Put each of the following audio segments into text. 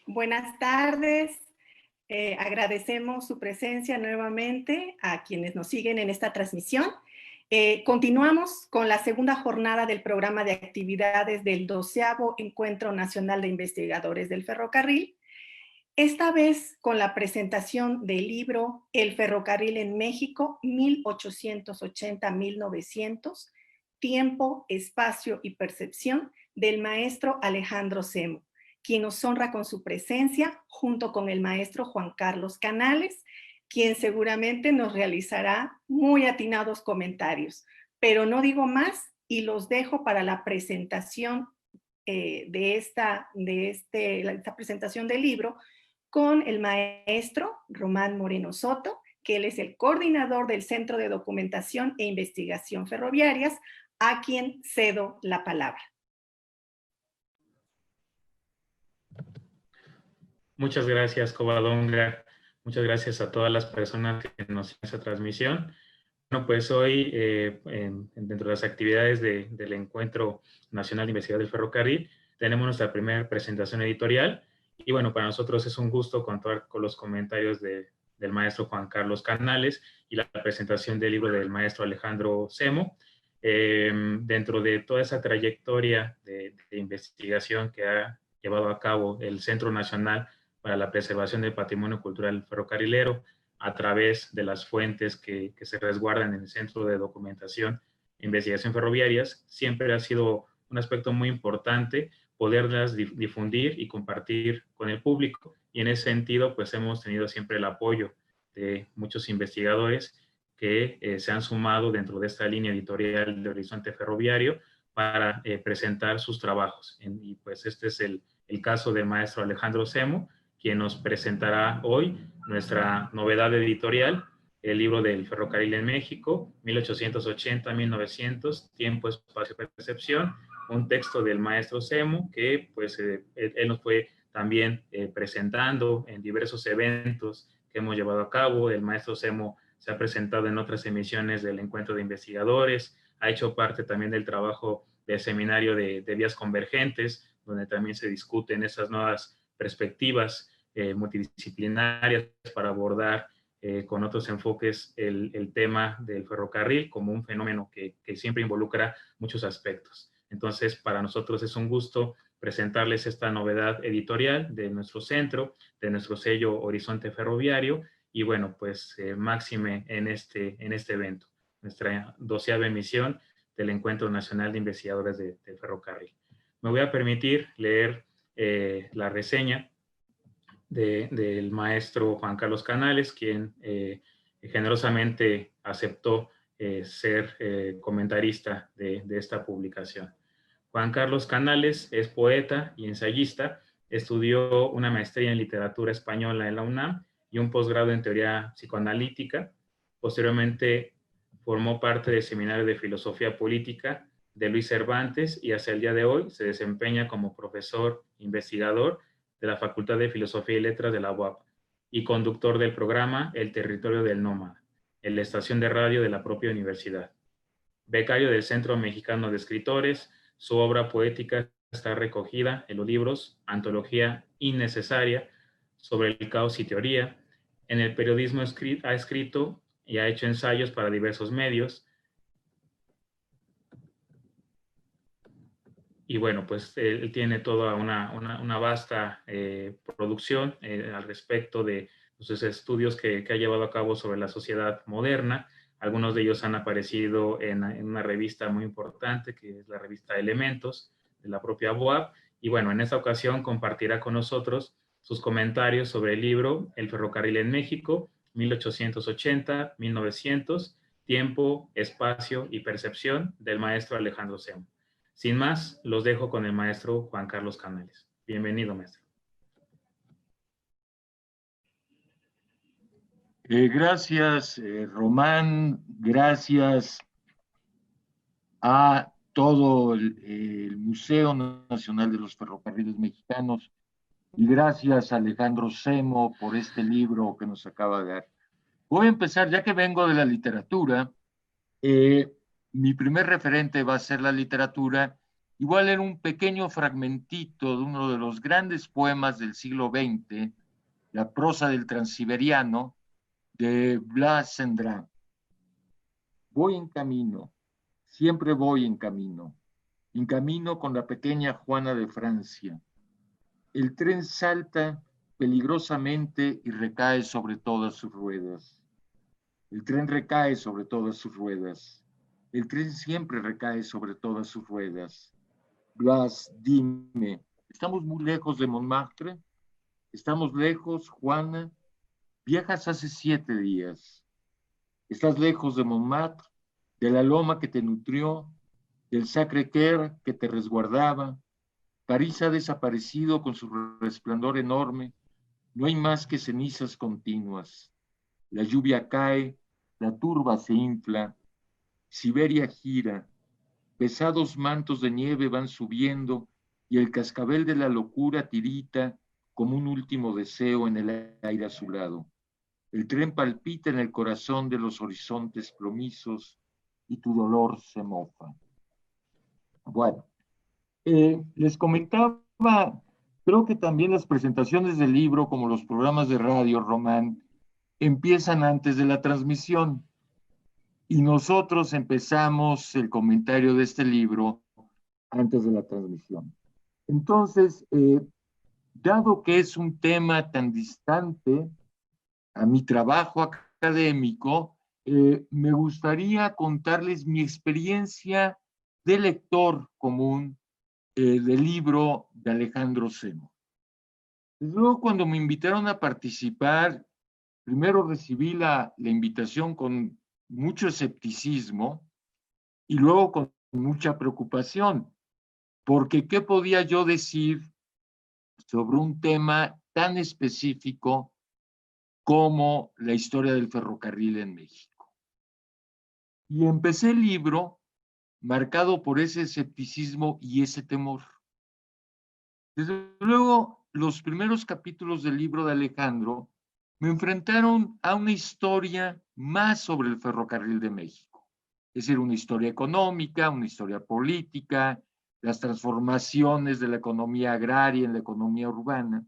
Buenas tardes. Agradecemos su presencia nuevamente a quienes nos siguen en esta transmisión. Continuamos con la segunda jornada del programa de actividades del 12º Encuentro Nacional de Investigadores del Ferrocarril, esta vez con la presentación del libro El Ferrocarril en México, 1880-1900, Tiempo, Espacio y Percepción, del maestro Alejandro Semo, quien nos honra con su presencia, junto con el maestro Juan Carlos Canales, quien seguramente nos realizará muy atinados comentarios. Pero no digo más y los dejo para la presentación de esta presentación del libro con el maestro Román Moreno Soto, que él es el coordinador del Centro de Documentación e Investigación Ferroviarias, a quien cedo la palabra. Muchas gracias, Covadonga. Muchas gracias a todas las personas que nos siguen esta transmisión. Bueno, pues hoy, dentro de las actividades del Encuentro Nacional de Investigadores del Ferrocarril, tenemos nuestra primera presentación editorial. Y bueno, para nosotros es un gusto contar con los comentarios del maestro Juan Carlos Canales y la presentación del libro del maestro Alejandro Semo. Dentro de toda esa trayectoria de investigación que ha llevado a cabo el Centro Nacional para la Preservación del Patrimonio Cultural Ferrocarrilero, a través de las fuentes que se resguardan en el Centro de Documentación e Investigación Ferroviarias, siempre ha sido un aspecto muy importante poderlas difundir y compartir con el público. Y en ese sentido, pues hemos tenido siempre el apoyo de muchos investigadores que se han sumado dentro de esta línea editorial de Horizonte Ferroviario para presentar sus trabajos. Y pues este es el caso del maestro Alejandro Semo, quien nos presentará hoy nuestra novedad editorial, el libro del Ferrocarril en México, 1880-1900, Tiempo, Espacio y Percepción, un texto del maestro Semo que pues él nos fue también presentando en diversos eventos que hemos llevado a cabo. El maestro Semo se ha presentado en otras emisiones del Encuentro de Investigadores, ha hecho parte también del trabajo del seminario de vías convergentes, donde también se discuten esas nuevas perspectivas multidisciplinarias para abordar con otros enfoques el tema del ferrocarril como un fenómeno que siempre involucra muchos aspectos. Entonces, para nosotros es un gusto presentarles esta novedad editorial de nuestro centro, de nuestro sello Horizonte Ferroviario, y bueno, pues máxime en este evento, nuestra 12ª emisión del Encuentro Nacional de Investigadores del Ferrocarril. Me voy a permitir leer la reseña del maestro Juan Carlos Canales, quien generosamente aceptó ser comentarista de esta publicación. Juan Carlos Canales es poeta y ensayista, estudió una maestría en literatura española en la UNAM y un posgrado en teoría psicoanalítica. Posteriormente formó parte del Seminario de Filosofía Política de Luis Cervantes y hasta el día de hoy se desempeña como profesor investigador de la Facultad de Filosofía y Letras de la UAP y conductor del programa El Territorio del Nómada, en la estación de radio de la propia universidad. Becario del Centro Mexicano de Escritores, su obra poética está recogida en los libros Antología Innecesaria, Sobre el Caos y Teoría. En el periodismo ha escrito y ha hecho ensayos para diversos medios. Y bueno, pues él tiene toda una vasta producción al respecto de sus estudios que ha llevado a cabo sobre la sociedad moderna. Algunos de ellos han aparecido en una revista muy importante, que es la revista Elementos, de la propia UAP. Y bueno, en esta ocasión compartirá con nosotros sus comentarios sobre el libro El Ferrocarril en México, 1880-1900, Tiempo, Espacio y Percepción, del maestro Alejandro Semo. Sin más, los dejo con el maestro Juan Carlos Canales. Bienvenido, maestro. Gracias, Román. Gracias a todo el Museo Nacional de los Ferrocarriles Mexicanos y gracias a Alejandro Semo por este libro que nos acaba de dar. Voy a empezar, ya que vengo de la literatura, mi primer referente va a ser la literatura. Igual era un pequeño fragmentito de uno de los grandes poemas del siglo XX, La prosa del Transiberiano, de Blas Sendrán. Voy en camino, siempre voy en camino con la pequeña Juana de Francia. El tren salta peligrosamente y recae sobre todas sus ruedas. El tren recae sobre todas sus ruedas. El tren siempre recae sobre todas sus ruedas. Blas, dime, ¿estamos muy lejos de Montmartre? ¿Estamos lejos, Juana? Viajas hace 7 días. Estás lejos de Montmartre, de la loma que te nutrió, del Sacré-Cœur que te resguardaba. París ha desaparecido con su resplandor enorme. No hay más que cenizas continuas. La lluvia cae, la turba se infla, Siberia gira, pesados mantos de nieve van subiendo y el cascabel de la locura tirita como un último deseo en el aire azulado. El tren palpita en el corazón de los horizontes plomisos y tu dolor se mofa. Bueno, les comentaba, creo que también las presentaciones del libro, como los programas de radio, Román, empiezan antes de la transmisión. Y nosotros empezamos el comentario de este libro antes de la transmisión. Entonces, dado que es un tema tan distante a mi trabajo académico, me gustaría contarles mi experiencia de lector común del libro de Alejandro Semo. Luego, cuando me invitaron a participar, primero recibí la invitación con mucho escepticismo y luego con mucha preocupación, porque ¿qué podía yo decir sobre un tema tan específico como la historia del ferrocarril en México? Y empecé el libro marcado por ese escepticismo y ese temor. Desde luego, los primeros capítulos del libro de Alejandro me enfrentaron a una historia más sobre el ferrocarril de México. Es decir, una historia económica, una historia política, las transformaciones de la economía agraria en la economía urbana.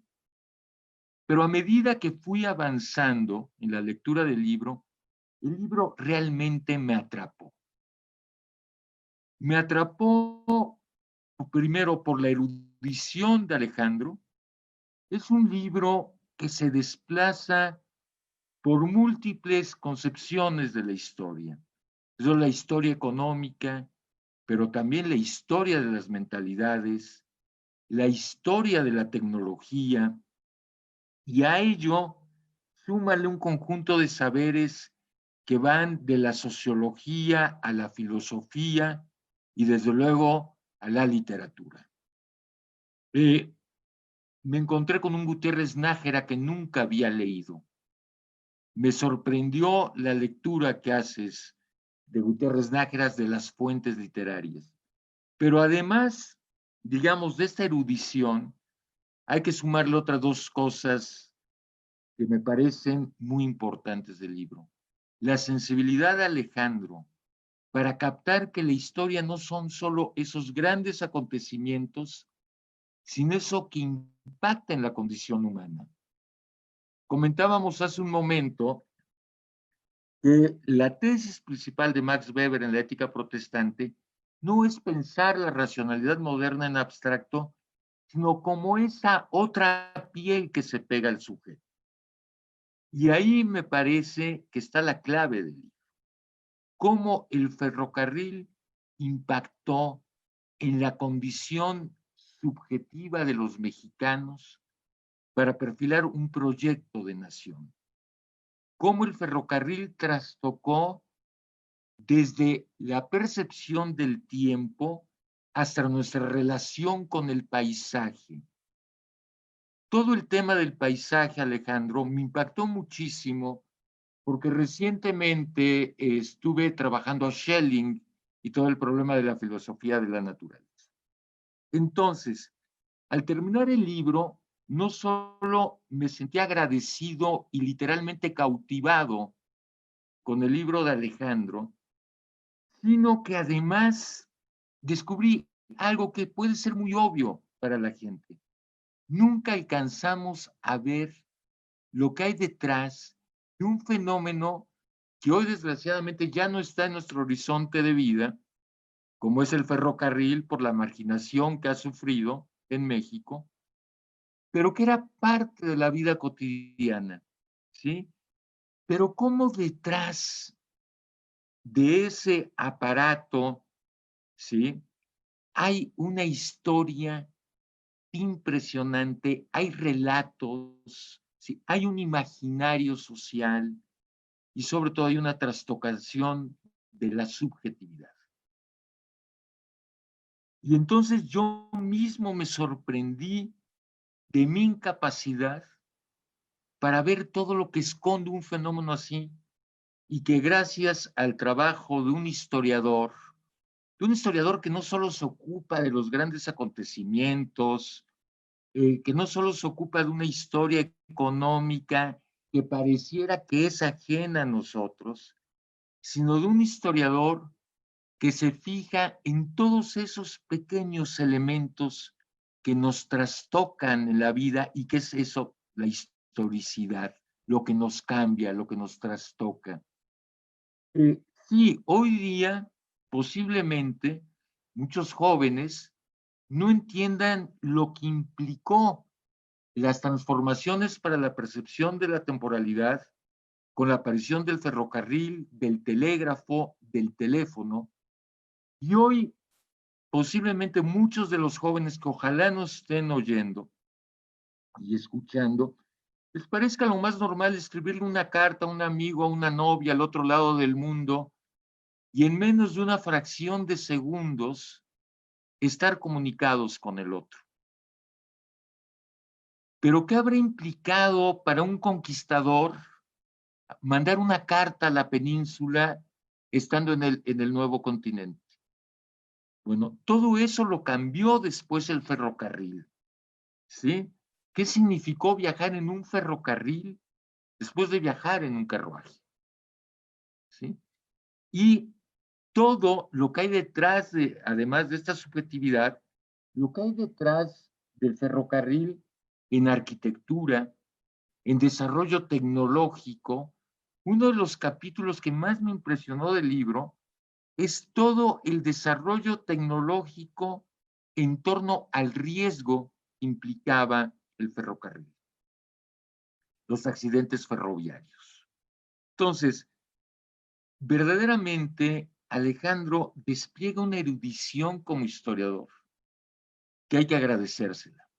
Pero a medida que fui avanzando en la lectura del libro, el libro realmente me atrapó. Me atrapó primero por la erudición de Alejandro. Es un libro que se desplaza por múltiples concepciones de la historia. Es la historia económica, pero también la historia de las mentalidades, la historia de la tecnología, y a ello súmale un conjunto de saberes que van de la sociología a la filosofía y desde luego a la literatura. Me encontré con un Gutiérrez Nájera que nunca había leído. Me sorprendió la lectura que haces de Gutiérrez Nájera de las fuentes literarias. Pero además, digamos, de esta erudición, hay que sumarle otras 2 cosas que me parecen muy importantes del libro. La sensibilidad de Alejandro para captar que la historia no son solo esos grandes acontecimientos, sino eso que impacta en la condición humana. Comentábamos hace un momento que la tesis principal de Max Weber en la ética protestante no es pensar la racionalidad moderna en abstracto, sino como esa otra piel que se pega al sujeto. Y ahí me parece que está la clave del libro. Cómo el ferrocarril impactó en la condición subjetiva de los mexicanos para perfilar un proyecto de nación. Cómo el ferrocarril trastocó desde la percepción del tiempo hasta nuestra relación con el paisaje. Todo el tema del paisaje, Alejandro, me impactó muchísimo porque recientemente estuve trabajando a Schelling y todo el problema de la filosofía de la naturaleza. Entonces, al terminar el libro, no solo me sentí agradecido y literalmente cautivado con el libro de Alejandro, sino que además descubrí algo que puede ser muy obvio para la gente. Nunca alcanzamos a ver lo que hay detrás de un fenómeno que hoy desgraciadamente ya no está en nuestro horizonte de vida, como es el ferrocarril por la marginación que ha sufrido en México, pero que era parte de la vida cotidiana, ¿sí? Pero cómo detrás de ese aparato, ¿sí? Hay una historia impresionante, hay relatos, ¿sí? Hay un imaginario social y sobre todo hay una trastocación de la subjetividad. Y entonces yo mismo me sorprendí de mi incapacidad para ver todo lo que esconde un fenómeno así y que gracias al trabajo de un historiador que no solo se ocupa de los grandes acontecimientos, que no solo se ocupa de una historia económica que pareciera que es ajena a nosotros, sino de un historiador que se fija en todos esos pequeños elementos que nos trastocan en la vida y que es eso, la historicidad, lo que nos cambia, lo que nos trastoca. Sí, hoy día posiblemente muchos jóvenes no entiendan lo que implicó las transformaciones para la percepción de la temporalidad con la aparición del ferrocarril, del telégrafo, del teléfono. Y hoy posiblemente muchos de los jóvenes que ojalá nos estén oyendo y escuchando, les parezca lo más normal escribirle una carta a un amigo, a una novia al otro lado del mundo y en menos de una fracción de segundos estar comunicados con el otro. Pero ¿qué habrá implicado para un conquistador mandar una carta a la península estando en el nuevo continente? Bueno, todo eso lo cambió después el ferrocarril, ¿sí? ¿Qué significó viajar en un ferrocarril después de viajar en un carruaje? ¿Sí? Y todo lo que hay detrás, además de esta subjetividad, lo que hay detrás del ferrocarril en arquitectura, en desarrollo tecnológico, uno de los capítulos que más me impresionó del libro es todo el desarrollo tecnológico en torno al riesgo que implicaba el ferrocarril, los accidentes ferroviarios. Entonces, verdaderamente Alejandro despliega una erudición como historiador que hay que agradecérsela.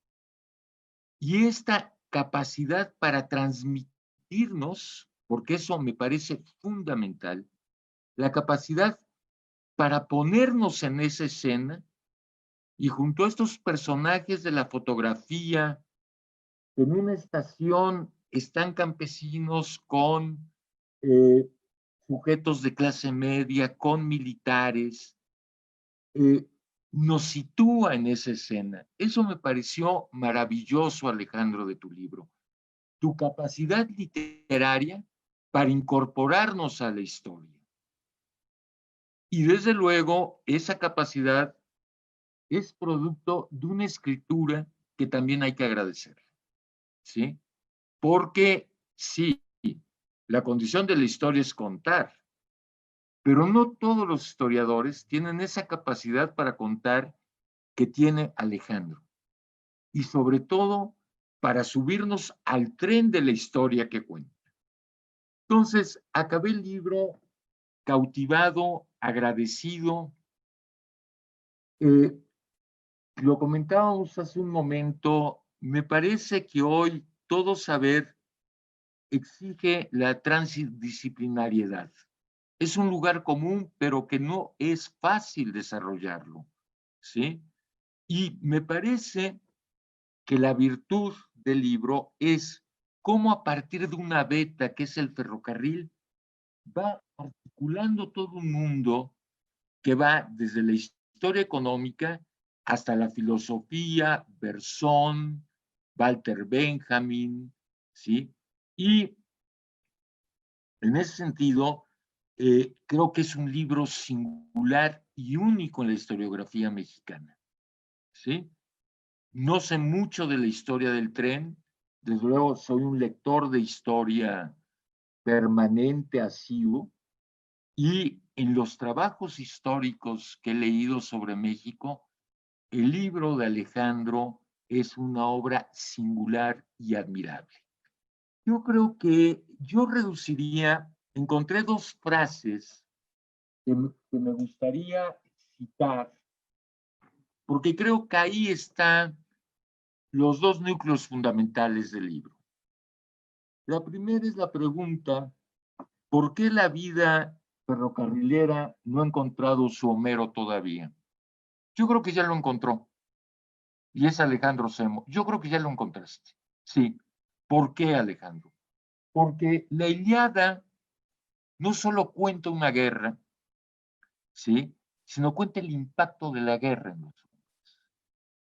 Y esta capacidad para transmitirnos, porque eso me parece fundamental, la capacidad para ponernos en esa escena y junto a estos personajes de la fotografía, en una estación están campesinos con sujetos de clase media, con militares, nos sitúa en esa escena. Eso me pareció maravilloso, Alejandro, de tu libro. Tu capacidad literaria para incorporarnos a la historia. Y desde luego, esa capacidad es producto de una escritura que también hay que agradecer, ¿sí? Porque sí, la condición de la historia es contar, pero no todos los historiadores tienen esa capacidad para contar que tiene Alejandro. Y sobre todo, para subirnos al tren de la historia que cuenta. Entonces, acabé el libro cautivado, agradecido. Lo comentábamos hace un momento, me parece que hoy todo saber exige la transdisciplinariedad. es un lugar común, pero que no es fácil desarrollarlo, ¿sí? Y me parece que la virtud del libro es cómo a partir de una beta, que es el ferrocarril, va articulando todo un mundo que va desde la historia económica hasta la filosofía, Bersón, Walter Benjamin, ¿sí? Y en ese sentido, creo que es un libro singular y único en la historiografía mexicana, ¿sí? No sé mucho de la historia del tren, desde luego soy un lector de historia permanente, asiduo, y en los trabajos históricos que he leído sobre México, el libro de Alejandro es una obra singular y admirable. Yo creo que yo reduciría, encontré dos frases que me gustaría citar, porque creo que ahí están los dos núcleos fundamentales del libro. La primera es la pregunta, ¿por qué la vida ferrocarrilera no ha encontrado su Homero todavía? Yo creo que ya lo encontró, y es Alejandro Semo. Yo creo que ya lo encontraste. Sí. ¿Por qué, Alejandro? Porque la Ilíada no solo cuenta una guerra, ¿sí? Sino cuenta el impacto de la guerra en los hombres.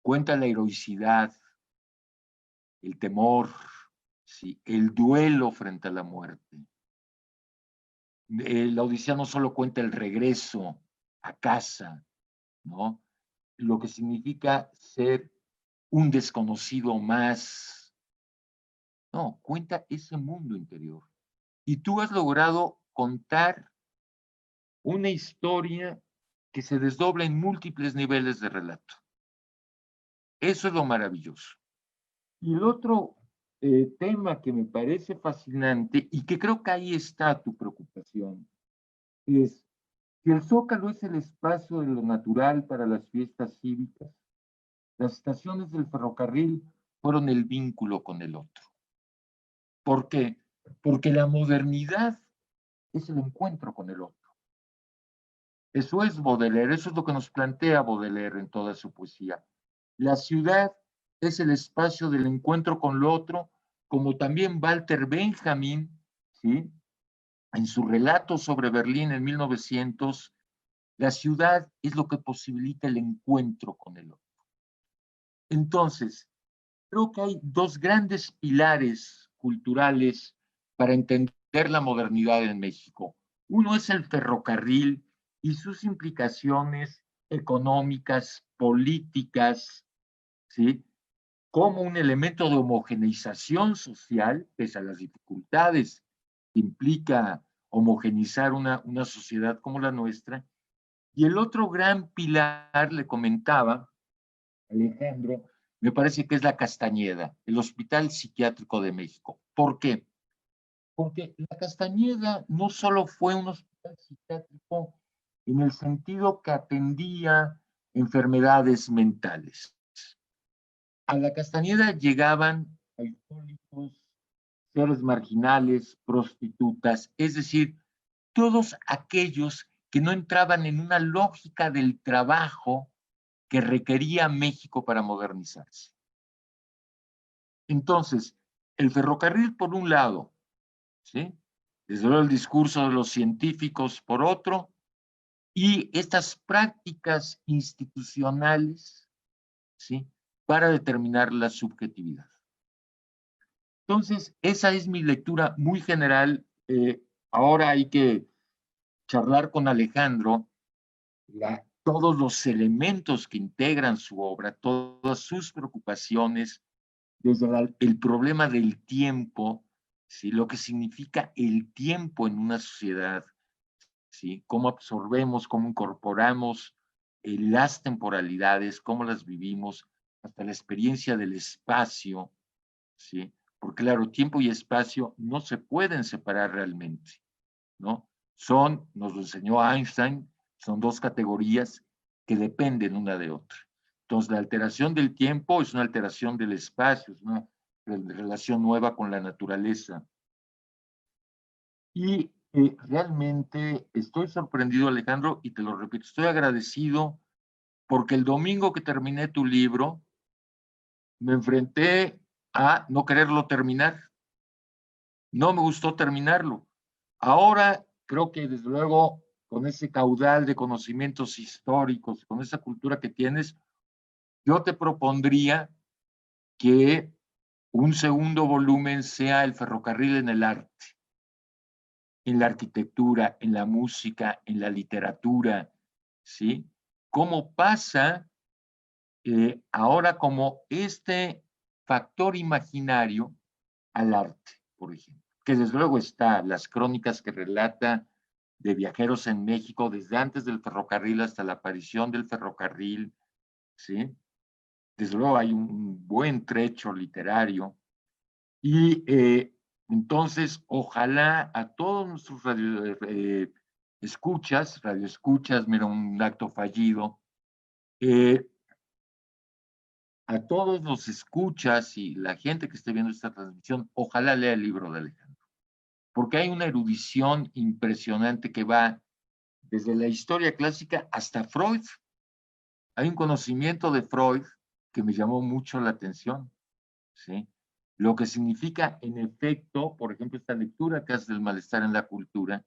Cuenta la heroicidad, el temor, ¿sí? El duelo frente a la muerte. La Odisea no solo cuenta el regreso a casa, ¿no? Lo que significa ser un desconocido más. No, cuenta ese mundo interior. Y tú has logrado contar una historia que se desdobla en múltiples niveles de relato. Eso es lo maravilloso. Y el otro tema que me parece fascinante y que creo que ahí está tu preocupación es si el Zócalo es el espacio de lo natural para las fiestas cívicas, las estaciones del ferrocarril fueron el vínculo con el otro. ¿Por qué? Porque la modernidad es el encuentro con el otro. Eso es Baudelaire, eso es lo que nos plantea Baudelaire en toda su poesía. La ciudad es el espacio del encuentro con lo otro, como también Walter Benjamin, ¿sí? En su relato sobre Berlín en 1900, la ciudad es lo que posibilita el encuentro con el otro. Entonces, creo que hay dos grandes pilares culturales para entender la modernidad en México. Uno es el ferrocarril y sus implicaciones económicas, políticas, ¿sí? Como un elemento de homogeneización social, pese a las dificultades que implica homogeneizar una sociedad como la nuestra. Y el otro gran pilar, le comentaba Alejandro, me parece que es la Castañeda, el Hospital Psiquiátrico de México. ¿Por qué? Porque la Castañeda no solo fue un hospital psiquiátrico en el sentido que atendía enfermedades mentales. A la Castañeda llegaban alcohólicos, seres marginales, prostitutas, es decir, todos aquellos que no entraban en una lógica del trabajo que requería México para modernizarse. Entonces, el ferrocarril por un lado, ¿sí? Desde luego el discurso de los científicos por otro, y estas prácticas institucionales, ¿sí? Para determinar la subjetividad. Entonces, esa es mi lectura muy general. Ahora hay que charlar con Alejandro todos los elementos que integran su obra, todas sus preocupaciones, desde el problema del tiempo, ¿sí? Lo que significa el tiempo en una sociedad, ¿sí? Cómo absorbemos, cómo incorporamos las temporalidades, cómo las vivimos, hasta la experiencia del espacio, ¿sí? Porque claro, tiempo y espacio no se pueden separar realmente, ¿no? Nos lo enseñó Einstein, son dos categorías que dependen una de otra. Entonces, la alteración del tiempo es una alteración del espacio, es una relación nueva con la naturaleza. Y Realmente estoy sorprendido, Alejandro, y te lo repito, estoy agradecido porque el domingo que terminé tu libro, me enfrenté a no quererlo terminar. No me gustó terminarlo. Ahora creo que desde luego con ese caudal de conocimientos históricos, con esa cultura que tienes, yo te propondría que un segundo volumen sea el ferrocarril en el arte, en la arquitectura, en la música, en la literatura, ¿sí? ¿Cómo pasa ahora como este factor imaginario al arte, por ejemplo? Que desde luego está las crónicas que relata de viajeros en México desde antes del ferrocarril hasta la aparición del ferrocarril, ¿sí? Desde luego hay un buen trecho literario y entonces ojalá a todos nuestros radioescuchas, mira, un acto fallido, a todos los escuchas y la gente que esté viendo esta transmisión, ojalá lea el libro de Alejandro, porque hay una erudición impresionante que va desde la historia clásica hasta Freud. Hay un conocimiento de Freud que me llamó mucho la atención, ¿sí? Lo que significa, en efecto, por ejemplo, esta lectura que hace del malestar en la cultura,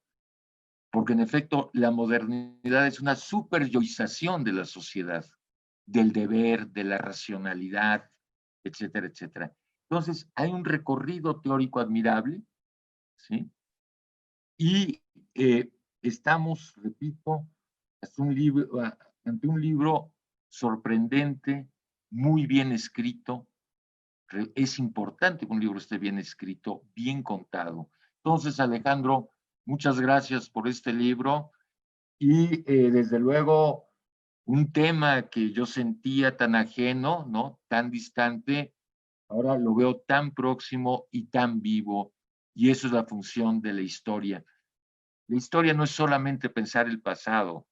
porque en efecto la modernidad es una superyoización de la sociedad, del deber, de la racionalidad, etcétera, etcétera. Entonces, hay un recorrido teórico admirable, ¿sí? Y estamos, repito, ante un libro sorprendente, muy bien escrito. Es importante que un libro esté bien escrito, bien contado. Entonces, Alejandro, muchas gracias por este libro y desde luego un tema que yo sentía tan ajeno, ¿no? Tan distante, ahora lo veo tan próximo y tan vivo, y eso es la función de la historia. La historia no es solamente pensar el pasado,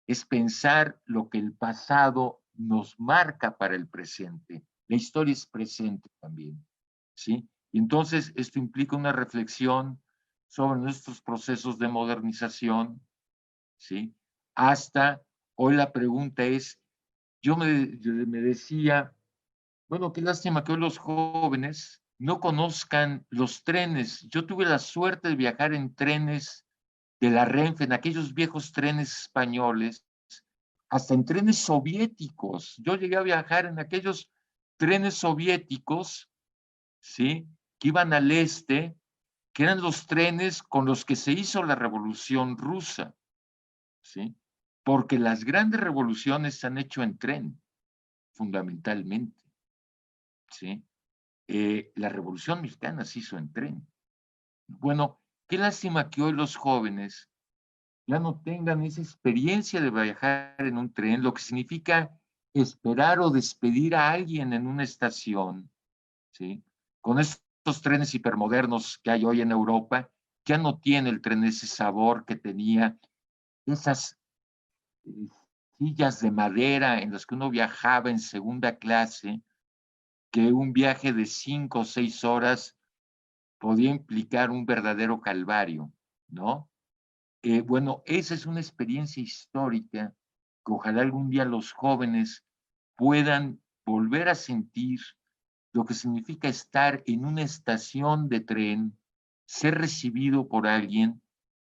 es pensar lo que el pasado nos marca para el presente. La historia es presente también, ¿sí? Y entonces esto implica una reflexión sobre nuestros procesos de modernización, ¿sí? Hasta hoy la pregunta es, yo me decía, bueno, qué lástima que hoy los jóvenes no conozcan los trenes. Yo tuve la suerte de viajar en trenes de la Renfe, en aquellos viejos trenes españoles, hasta en trenes soviéticos. Yo llegué a viajar en aquellos trenes soviéticos, ¿sí? Que iban al este, que eran los trenes con los que se hizo la Revolución Rusa, ¿sí? Porque las grandes revoluciones se han hecho en tren, fundamentalmente, ¿sí? La Revolución Mexicana se hizo en tren. Bueno, qué lástima que hoy los jóvenes ya no tengan esa experiencia de viajar en un tren, lo que significa esperar o despedir a alguien en una estación, ¿sí? Con estos trenes hipermodernos que hay hoy en Europa, ya no tiene el tren ese sabor que tenía, esas eh, sillas de madera en las que uno viajaba en segunda clase, que un viaje de 5 o 6 horas podía implicar un verdadero calvario, ¿no? Bueno, esa es una experiencia histórica que ojalá algún día los jóvenes puedan volver a sentir lo que significa estar en una estación de tren, ser recibido por alguien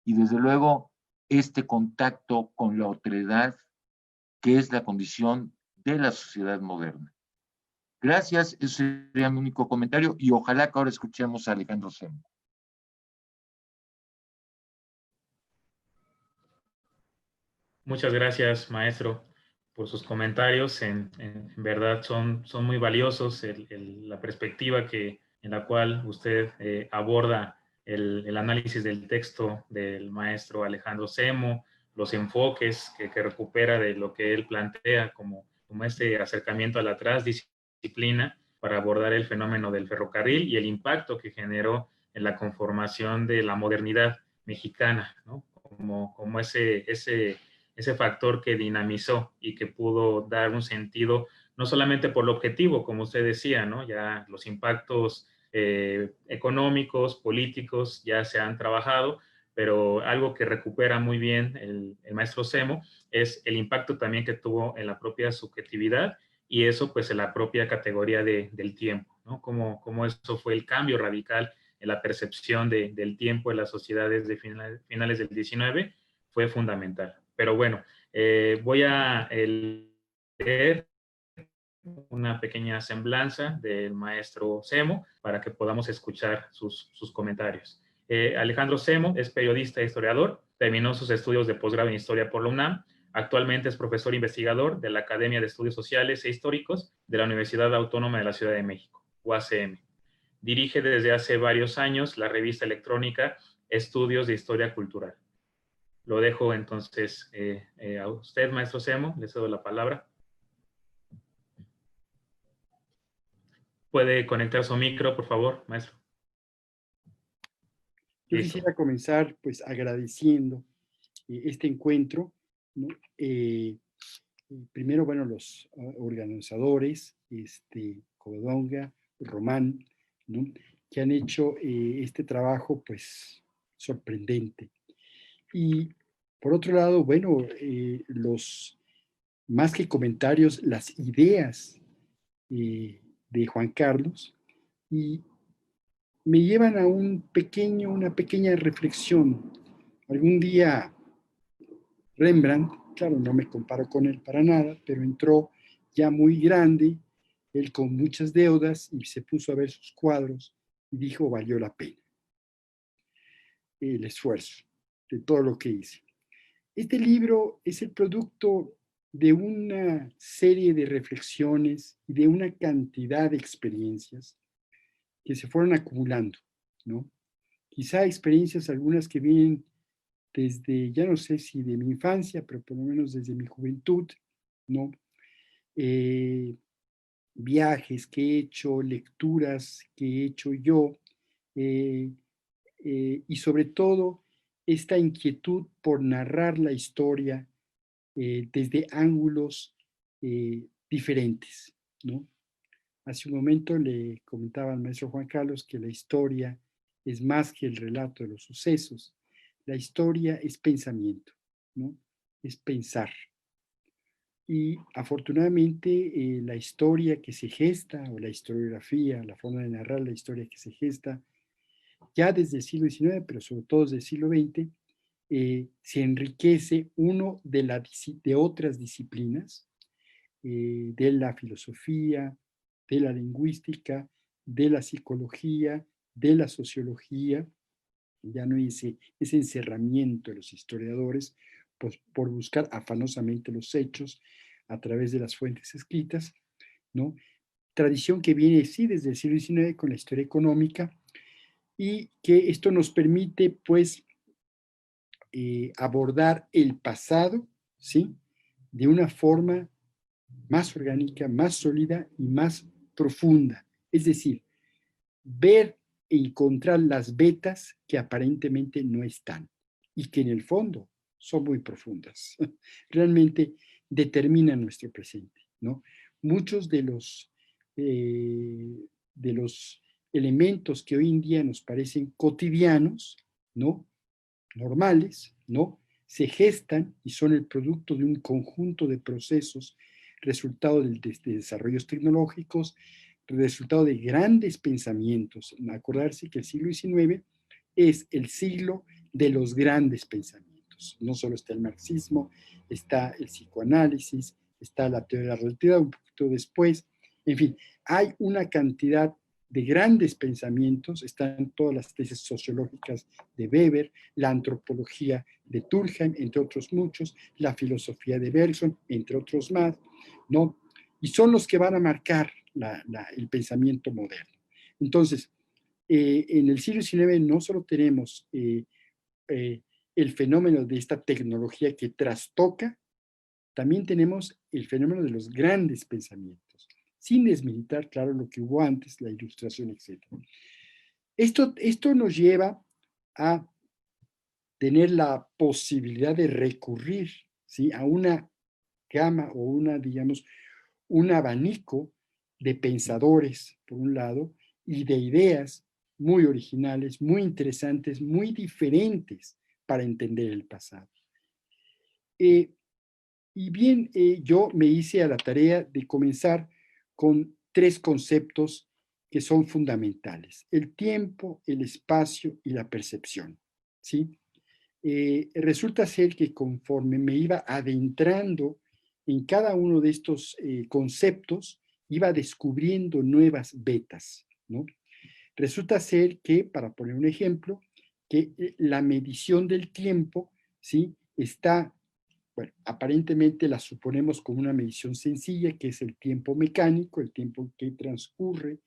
y desde luego este contacto con la otredad que es la condición de la sociedad moderna. Gracias, ese sería mi único comentario y ojalá que ahora escuchemos a Alejandro Semo. Muchas gracias, maestro, por sus comentarios. En verdad son muy valiosos la perspectiva en la cual usted aborda el análisis del texto del maestro Alejandro Semo, los enfoques que recupera de lo que él plantea como este acercamiento a la transdisciplina para abordar el fenómeno del ferrocarril y el impacto que generó en la conformación de la modernidad mexicana, ¿no? Como ese factor que dinamizó y que pudo dar un sentido, no solamente por lo objetivo, como usted decía, ¿no? Ya los impactos económicos, políticos ya se han trabajado, pero algo que recupera muy bien el maestro Semo es el impacto también que tuvo en la propia subjetividad y eso pues en la propia categoría del tiempo, ¿no? Como eso fue el cambio radical en la percepción del tiempo en las sociedades de finales del 19 fue fundamental. Pero bueno, voy a leer una pequeña semblanza del maestro Semo para que podamos escuchar sus comentarios. Alejandro Semo es periodista e historiador, terminó sus estudios de posgrado en Historia por la UNAM, actualmente es profesor investigador de la Academia de Estudios Sociales e Históricos de la Universidad Autónoma de la Ciudad de México, UACM. Dirige desde hace varios años la revista electrónica Estudios de Historia Cultural. Lo dejo entonces a usted, maestro Semo, le cedo la palabra. ¿Puede conectar su micro, por favor, maestro? Yo quisiera comenzar pues agradeciendo este encuentro, ¿no? Primero, bueno, los organizadores, Covadonga, Román, ¿no? Que han hecho este trabajo pues sorprendente. Y por otro lado, bueno, los más que comentarios, las ideas de Juan Carlos y me llevan a una pequeña reflexión. Algún día Rembrandt, claro, no me comparo con él para nada, pero entró ya muy grande, él con muchas deudas y se puso a ver sus cuadros y dijo, valió la pena el esfuerzo de todo lo que hice. Este libro es el producto de una serie de reflexiones y de una cantidad de experiencias que se fueron acumulando, ¿no? Quizá experiencias algunas que vienen desde, ya no sé si de mi infancia, pero por lo menos desde mi juventud, ¿no? Viajes que he hecho, lecturas que he hecho yo, y sobre todo esta inquietud por narrar la historia desde ángulos diferentes, ¿no? Hace un momento le comentaba al maestro Juan Carlos que la historia es más que el relato de los sucesos. La historia es pensamiento, ¿no? Es pensar. Y afortunadamente la historia que se gesta, o la historiografía, la forma de narrar la historia que se gesta, ya desde el siglo XIX, pero sobre todo desde el siglo XX, se enriquece uno de otras disciplinas, de la filosofía, de la lingüística, de la psicología, de la sociología. Ya no hay ese encerramiento de los historiadores pues, por buscar afanosamente los hechos a través de las fuentes escritas, ¿no? Tradición que viene, sí, desde el siglo XIX con la historia económica y que esto nos permite, pues, abordar el pasado, ¿sí? De una forma más orgánica, más sólida y más profunda. Es decir, ver e encontrar las vetas que aparentemente no están y que en el fondo son muy profundas. Realmente determinan nuestro presente, ¿no? Muchos de los elementos que hoy en día nos parecen cotidianos, ¿no? Normales, ¿no? Se gestan y son el producto de un conjunto de procesos, resultado de desarrollos tecnológicos, resultado de grandes pensamientos. Acordarse que el siglo XIX es el siglo de los grandes pensamientos. No solo está el marxismo, está el psicoanálisis, está la teoría de la relatividad un poquito después. En fin, hay una cantidad de grandes pensamientos, están todas las tesis sociológicas de Weber, la antropología de Durkheim, entre otros muchos, la filosofía de Bergson, entre otros más, ¿no? Y son los que van a marcar el pensamiento moderno. Entonces, en el siglo XIX no solo tenemos el fenómeno de esta tecnología que trastoca, también tenemos el fenómeno de los grandes pensamientos, sin desmilitar, claro, lo que hubo antes, la ilustración, etc. Esto nos lleva a tener la posibilidad de recurrir, ¿sí? A una gama o digamos, un abanico de pensadores, por un lado, y de ideas muy originales, muy interesantes, muy diferentes para entender el pasado. Y bien, yo me hice a la tarea de comenzar con 3 conceptos que son fundamentales: el tiempo, el espacio y la percepción, ¿sí? Resulta ser que conforme me iba adentrando en cada uno de estos conceptos, iba descubriendo nuevas vetas, ¿no? Resulta ser que, para poner un ejemplo, que la medición del tiempo, ¿sí? Está, bueno, aparentemente la suponemos como una medición sencilla, que es el tiempo mecánico, el tiempo que transcurre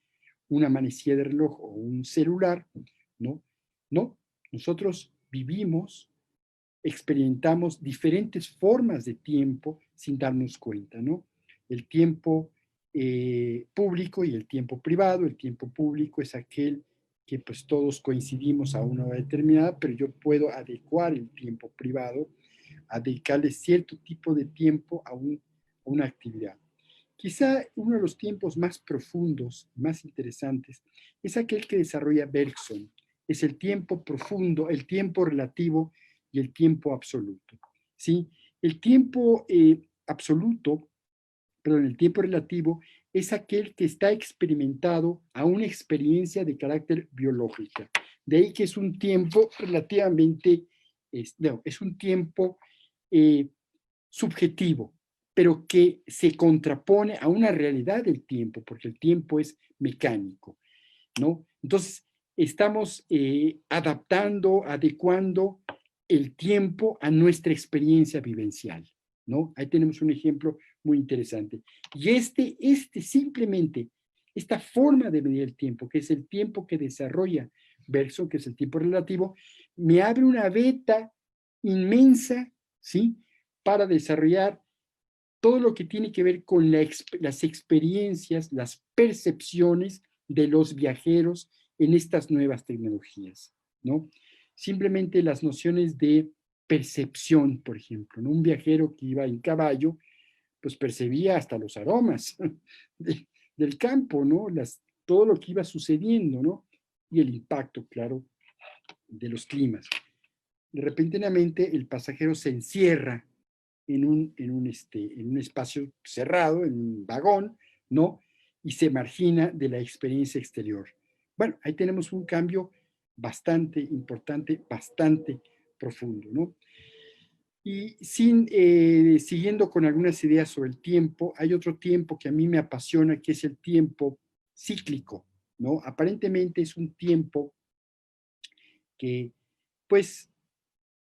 una manecilla de reloj o un celular, ¿no? No, nosotros vivimos, experimentamos diferentes formas de tiempo sin darnos cuenta, ¿no? El tiempo público y el tiempo privado. El tiempo público es aquel que pues todos coincidimos a una hora determinada, pero yo puedo adecuar el tiempo privado, a dedicarle cierto tipo de tiempo a una actividad. Quizá uno de los tiempos más profundos, más interesantes, es aquel que desarrolla Bergson. Es el tiempo profundo, el tiempo relativo y el tiempo absoluto. ¿Sí? El tiempo absoluto, perdón, el tiempo relativo es aquel que está experimentado a una experiencia de carácter biológica. De ahí que es un tiempo relativamente, es un tiempo subjetivo, pero que se contrapone a una realidad del tiempo, porque el tiempo es mecánico, ¿no? Entonces, estamos adaptando, adecuando el tiempo a nuestra experiencia vivencial, ¿no? Ahí tenemos un ejemplo muy interesante. Y simplemente, esta forma de medir el tiempo, que es el tiempo que desarrolla Bergson, que es el tiempo relativo, me abre una veta inmensa, ¿sí?, para desarrollar todo lo que tiene que ver con las experiencias, las percepciones de los viajeros en estas nuevas tecnologías, ¿no? Simplemente las nociones de percepción, por ejemplo, ¿no? Un viajero que iba en caballo, pues percibía hasta los aromas del campo, ¿no? Todo lo que iba sucediendo, ¿no? Y el impacto, claro, de los climas. Repentinamente el pasajero se encierra en un espacio cerrado, en un vagón, ¿no? Y se margina de la experiencia exterior. Bueno, ahí tenemos un cambio bastante importante, bastante profundo, ¿no? Y siguiendo con algunas ideas sobre el tiempo, hay otro tiempo que a mí me apasiona, que es el tiempo cíclico, ¿no? Aparentemente es un tiempo que, pues,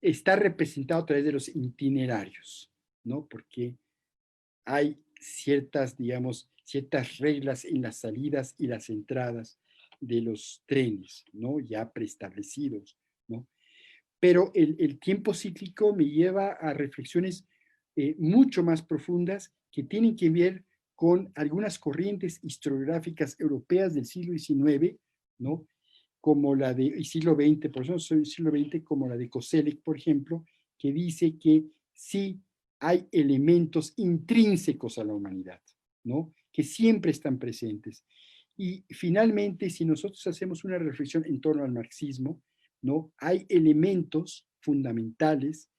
está representado a través de los itinerarios, ¿no? Porque hay ciertas, digamos, ciertas reglas en las salidas y las entradas de los trenes, ¿no? Ya preestablecidos, ¿no? Pero el tiempo cíclico me lleva a reflexiones mucho más profundas que tienen que ver con algunas corrientes historiográficas europeas del siglo XIX, ¿no? Como la de siglo XX, por eso soy siglo XX, como la de Koselleck, por ejemplo, que dice que sí hay elementos intrínsecos a la humanidad, ¿no? Que siempre están presentes. Y finalmente, si nosotros hacemos una reflexión en torno al marxismo, ¿no? Hay elementos fundamentales,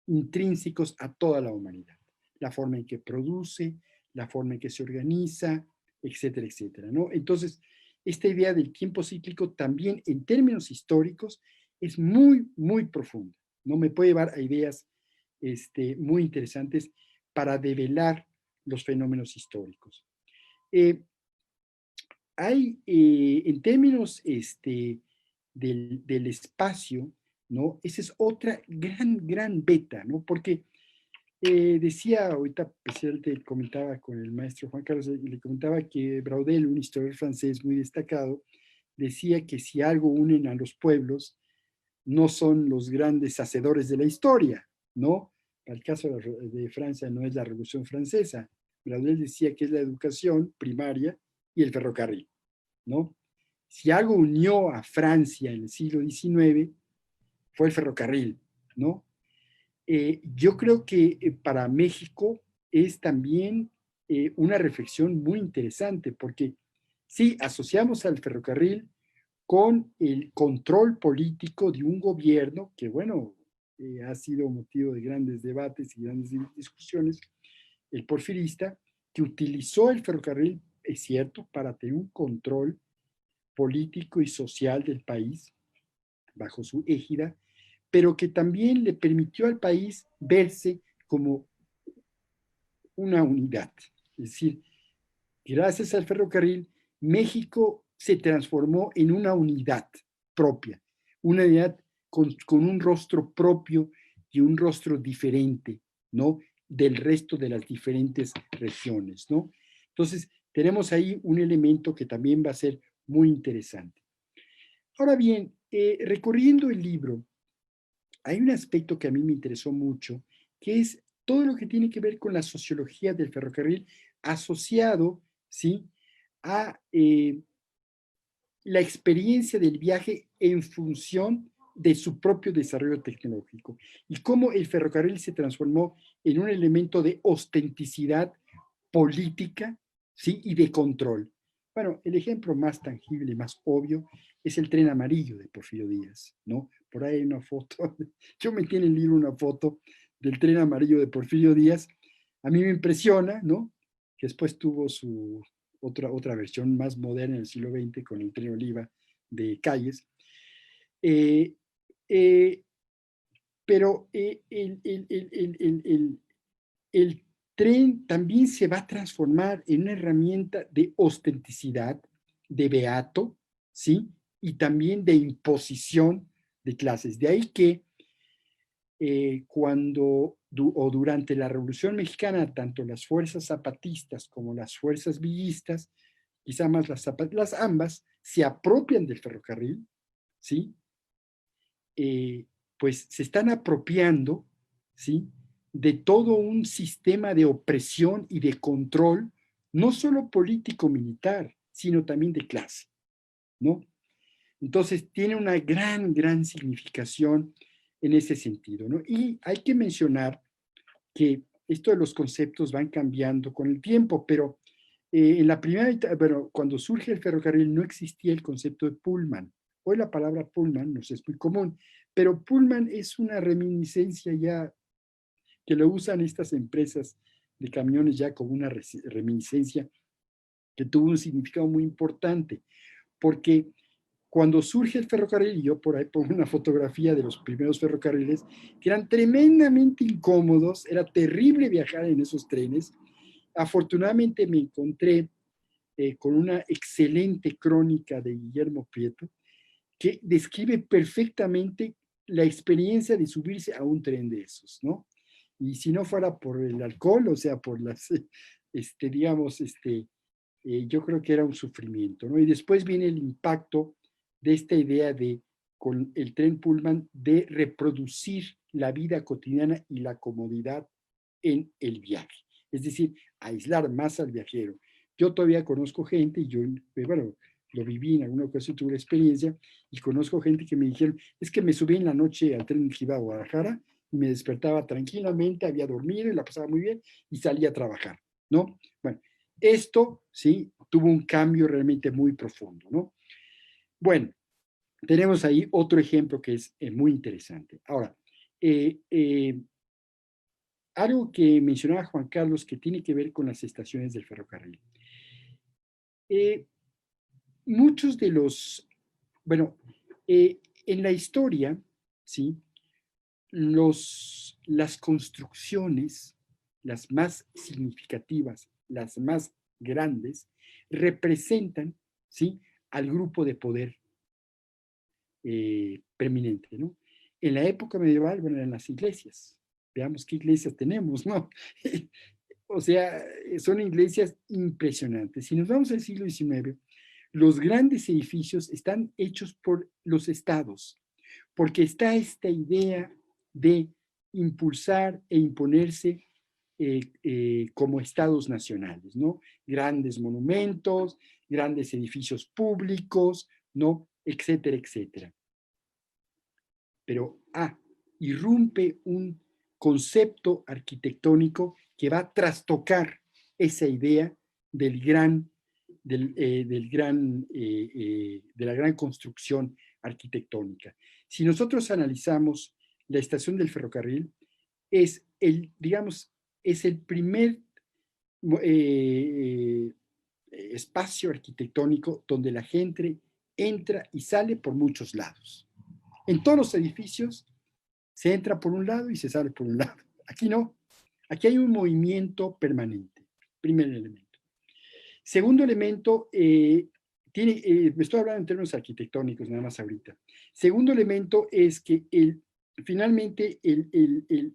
intrínsecos a toda la humanidad. La forma en que produce, la forma en que se organiza, etcétera, etcétera, ¿no? Entonces, esta idea del tiempo cíclico también en términos históricos es muy, muy profunda, ¿no? Me puede llevar a ideas muy interesantes para develar los fenómenos históricos. En términos del espacio, ¿no? Esa es otra gran beta, ¿no? Porque decía ahorita, especialmente comentaba con el maestro Juan Carlos, le comentaba que Braudel, un historiador francés muy destacado, decía que si algo unen a los pueblos, no son los grandes hacedores de la historia, ¿no? Para el caso de Francia no es la Revolución Francesa. Braudel decía que es la educación primaria y el ferrocarril, ¿no? Si algo unió a Francia en el siglo XIX, fue el ferrocarril, ¿no? Yo creo que para México es también una reflexión muy interesante, porque sí, asociamos al ferrocarril con el control político de un gobierno que, bueno, ha sido motivo de grandes debates y grandes discusiones, el porfirista, que utilizó el ferrocarril, es cierto, para tener un control político y social del país bajo su égida, pero que también le permitió al país verse como una unidad. Es decir, gracias al ferrocarril, México se transformó en una unidad propia, una unidad con un rostro propio y un rostro diferente, ¿no? Del resto de las diferentes regiones, ¿no? Entonces, tenemos ahí un elemento que también va a ser muy interesante. Ahora bien, recorriendo el libro, hay un aspecto que a mí me interesó mucho, que es todo lo que tiene que ver con la sociología del ferrocarril asociado, ¿sí?, a la experiencia del viaje en función de su propio desarrollo tecnológico y cómo el ferrocarril se transformó en un elemento de ostenticidad política, ¿sí?, y de control. Bueno, el ejemplo más tangible, más obvio, es el tren amarillo de Porfirio Díaz, ¿no? Por ahí hay una foto, yo metí en el libro una foto del tren amarillo de Porfirio Díaz. A mí me impresiona, ¿no?, que después tuvo su otra versión más moderna en el siglo XX con el tren Oliva de Calles. Eh, eh, pero el tren también se va a transformar en una herramienta de ostenticidad, de beato, ¿sí? Y también de imposición de clases. De ahí que cuando o durante la Revolución Mexicana, tanto las fuerzas zapatistas como las fuerzas villistas, quizá más las ambas, se apropian del ferrocarril, ¿sí? Pues se están apropiando, ¿sí?, de todo un sistema de opresión y de control, no solo político-militar, sino también de clase, ¿no? Entonces, tiene una gran significación en ese sentido, ¿no? Y hay que mencionar que esto de los conceptos van cambiando con el tiempo, pero en la primera, bueno, cuando surge el ferrocarril no existía el concepto de Pullman. Hoy la palabra Pullman nos es muy común, pero Pullman es una reminiscencia ya que lo usan estas empresas de camiones ya como una reminiscencia que tuvo un significado muy importante, porque cuando surge el ferrocarril, y yo por ahí pongo una fotografía de los primeros ferrocarriles, que eran tremendamente incómodos, era terrible viajar en esos trenes. Afortunadamente me encontré con una excelente crónica de Guillermo Prieto, que describe perfectamente la experiencia de subirse a un tren de esos, ¿no? Y si no fuera por el alcohol, o sea, por las, digamos, yo creo que era un sufrimiento, ¿no? Y después viene el impacto de esta idea de, con el tren Pullman, de reproducir la vida cotidiana y la comodidad en el viaje. Es decir, aislar más al viajero. Yo todavía conozco gente, y yo, bueno, lo viví en alguna ocasión, tuve la experiencia, y conozco gente que me dijeron, es que me subí en la noche al tren que iba a Guadalajara, y me despertaba tranquilamente, había dormido y la pasaba muy bien, y salía a trabajar, ¿no? Bueno, esto, sí, tuvo un cambio realmente muy profundo, ¿no? Bueno, tenemos ahí otro ejemplo que es muy interesante. Ahora, algo que mencionaba Juan Carlos que tiene que ver con las estaciones del ferrocarril. Muchos de los, bueno, en la historia, ¿sí?, las construcciones, las más significativas, las más grandes, representan, ¿sí?, al grupo de poder preeminente, ¿no? En la época medieval, bueno, eran las iglesias. Veamos qué iglesias tenemos, ¿no? O sea, son iglesias impresionantes. Si nos vamos al siglo XIX, los grandes edificios están hechos por los estados, porque está esta idea de impulsar e imponerse como estados nacionales, ¿no? Grandes monumentos, grandes edificios públicos, ¿no? Etcétera, etcétera. Pero, irrumpe un concepto arquitectónico que va a trastocar esa idea del de la gran construcción arquitectónica. Si nosotros analizamos la estación del ferrocarril es el, digamos, es el primer espacio arquitectónico donde la gente entra y sale por muchos lados. En todos los edificios se entra por un lado y se sale por un lado. Aquí no. Aquí hay un movimiento permanente. Primer elemento. Segundo elemento, me estoy hablando en términos arquitectónicos nada más ahorita. Segundo elemento es que finalmente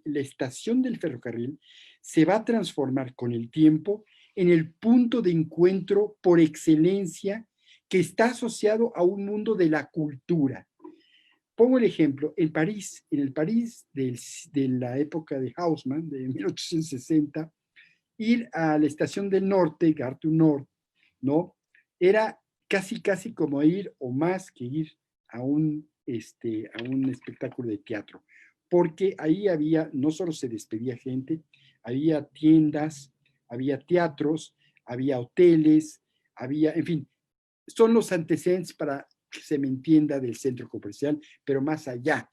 la estación del ferrocarril se va a transformar con el tiempo en el punto de encuentro por excelencia que está asociado a un mundo de la cultura. Pongo el ejemplo, en el París de la época de Haussmann, de 1860, ir a la estación del norte, Gare du Nord, ¿no? Era casi como ir, o más que ir a un espectáculo de teatro, porque ahí no solo se despedía gente, había tiendas, había teatros, había hoteles, en fin, son los antecedentes para que se me entienda del centro comercial, pero más allá,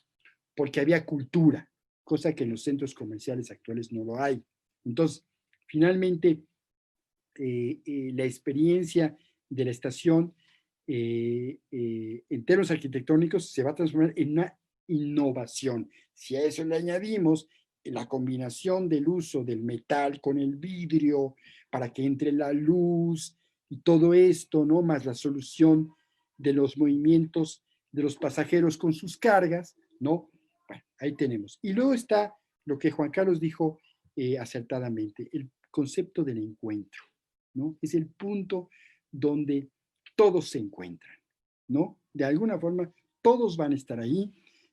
porque había cultura, cosa que en los centros comerciales actuales no lo hay. Entonces, finalmente, la experiencia de la estación en términos arquitectónicos se va a transformar en una innovación. Si a eso le añadimos la combinación del uso del metal con el vidrio para que entre la luz y todo esto, ¿no? Más la solución de los movimientos de los pasajeros con sus cargas, ¿no? Bueno, ahí tenemos. Y luego está lo que Juan Carlos dijo acertadamente, el concepto del encuentro, ¿no? Es el punto donde todos se encuentran, ¿no? De alguna forma, todos van a estar ahí.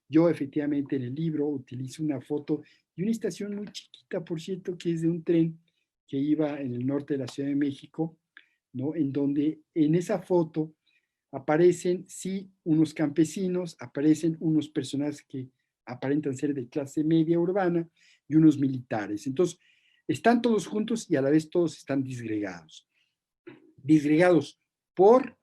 Yo efectivamente en el libro utilizo una foto de una estación muy chiquita, por cierto, que es de un tren que iba en el norte de la Ciudad de México, ¿no? En donde en esa foto aparecen, sí, unos campesinos, aparecen unos personajes que aparentan ser de clase media urbana y unos militares. Entonces, están todos juntos y a la vez todos están disgregados. Disgregados por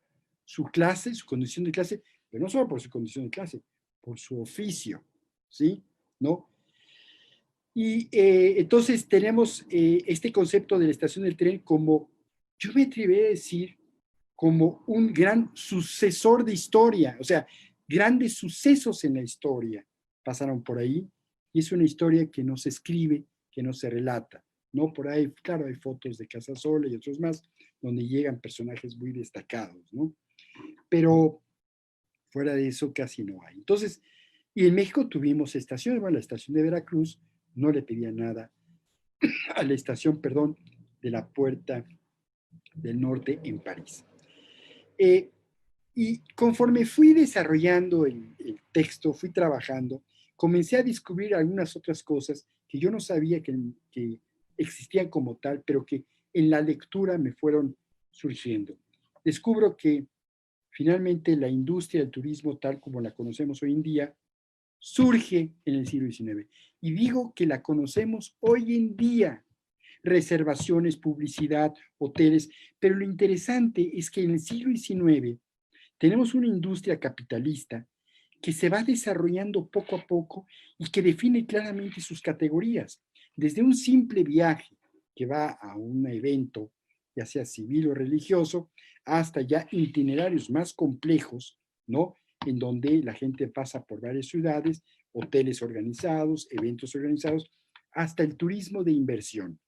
su clase, su condición de clase, pero no solo por su condición de clase, por su oficio, ¿sí? ¿No? Y entonces tenemos este concepto de la estación del tren como, yo me atrevería a decir, como un gran sucesor de historia, o sea, grandes sucesos en la historia pasaron por ahí, y es una historia que no se escribe, que no se relata, ¿no? Por ahí, claro, hay fotos de Casasola y otros más, donde llegan personajes muy destacados, ¿no? Pero fuera de eso casi no hay. Entonces, y en México tuvimos estaciones, bueno, la estación de Veracruz no le pedía nada a la estación, perdón, de la Puerta del Norte en París. Y conforme fui desarrollando el texto, fui trabajando, comencé a descubrir algunas otras cosas que yo no sabía que existían como tal, pero que en la lectura me fueron surgiendo. Descubro que finalmente la industria del turismo tal como la conocemos hoy en día surge en el siglo XIX. Y digo que la conocemos hoy en día. Reservaciones, publicidad, hoteles, pero lo interesante es que en el siglo XIX tenemos una industria capitalista que se va desarrollando poco a poco y que define claramente sus categorías. Desde un simple viaje que va a un evento, ya sea civil o religioso, hasta ya itinerarios más complejos, ¿no? En donde la gente pasa por varias ciudades, hoteles organizados, eventos organizados, hasta el turismo de inversión,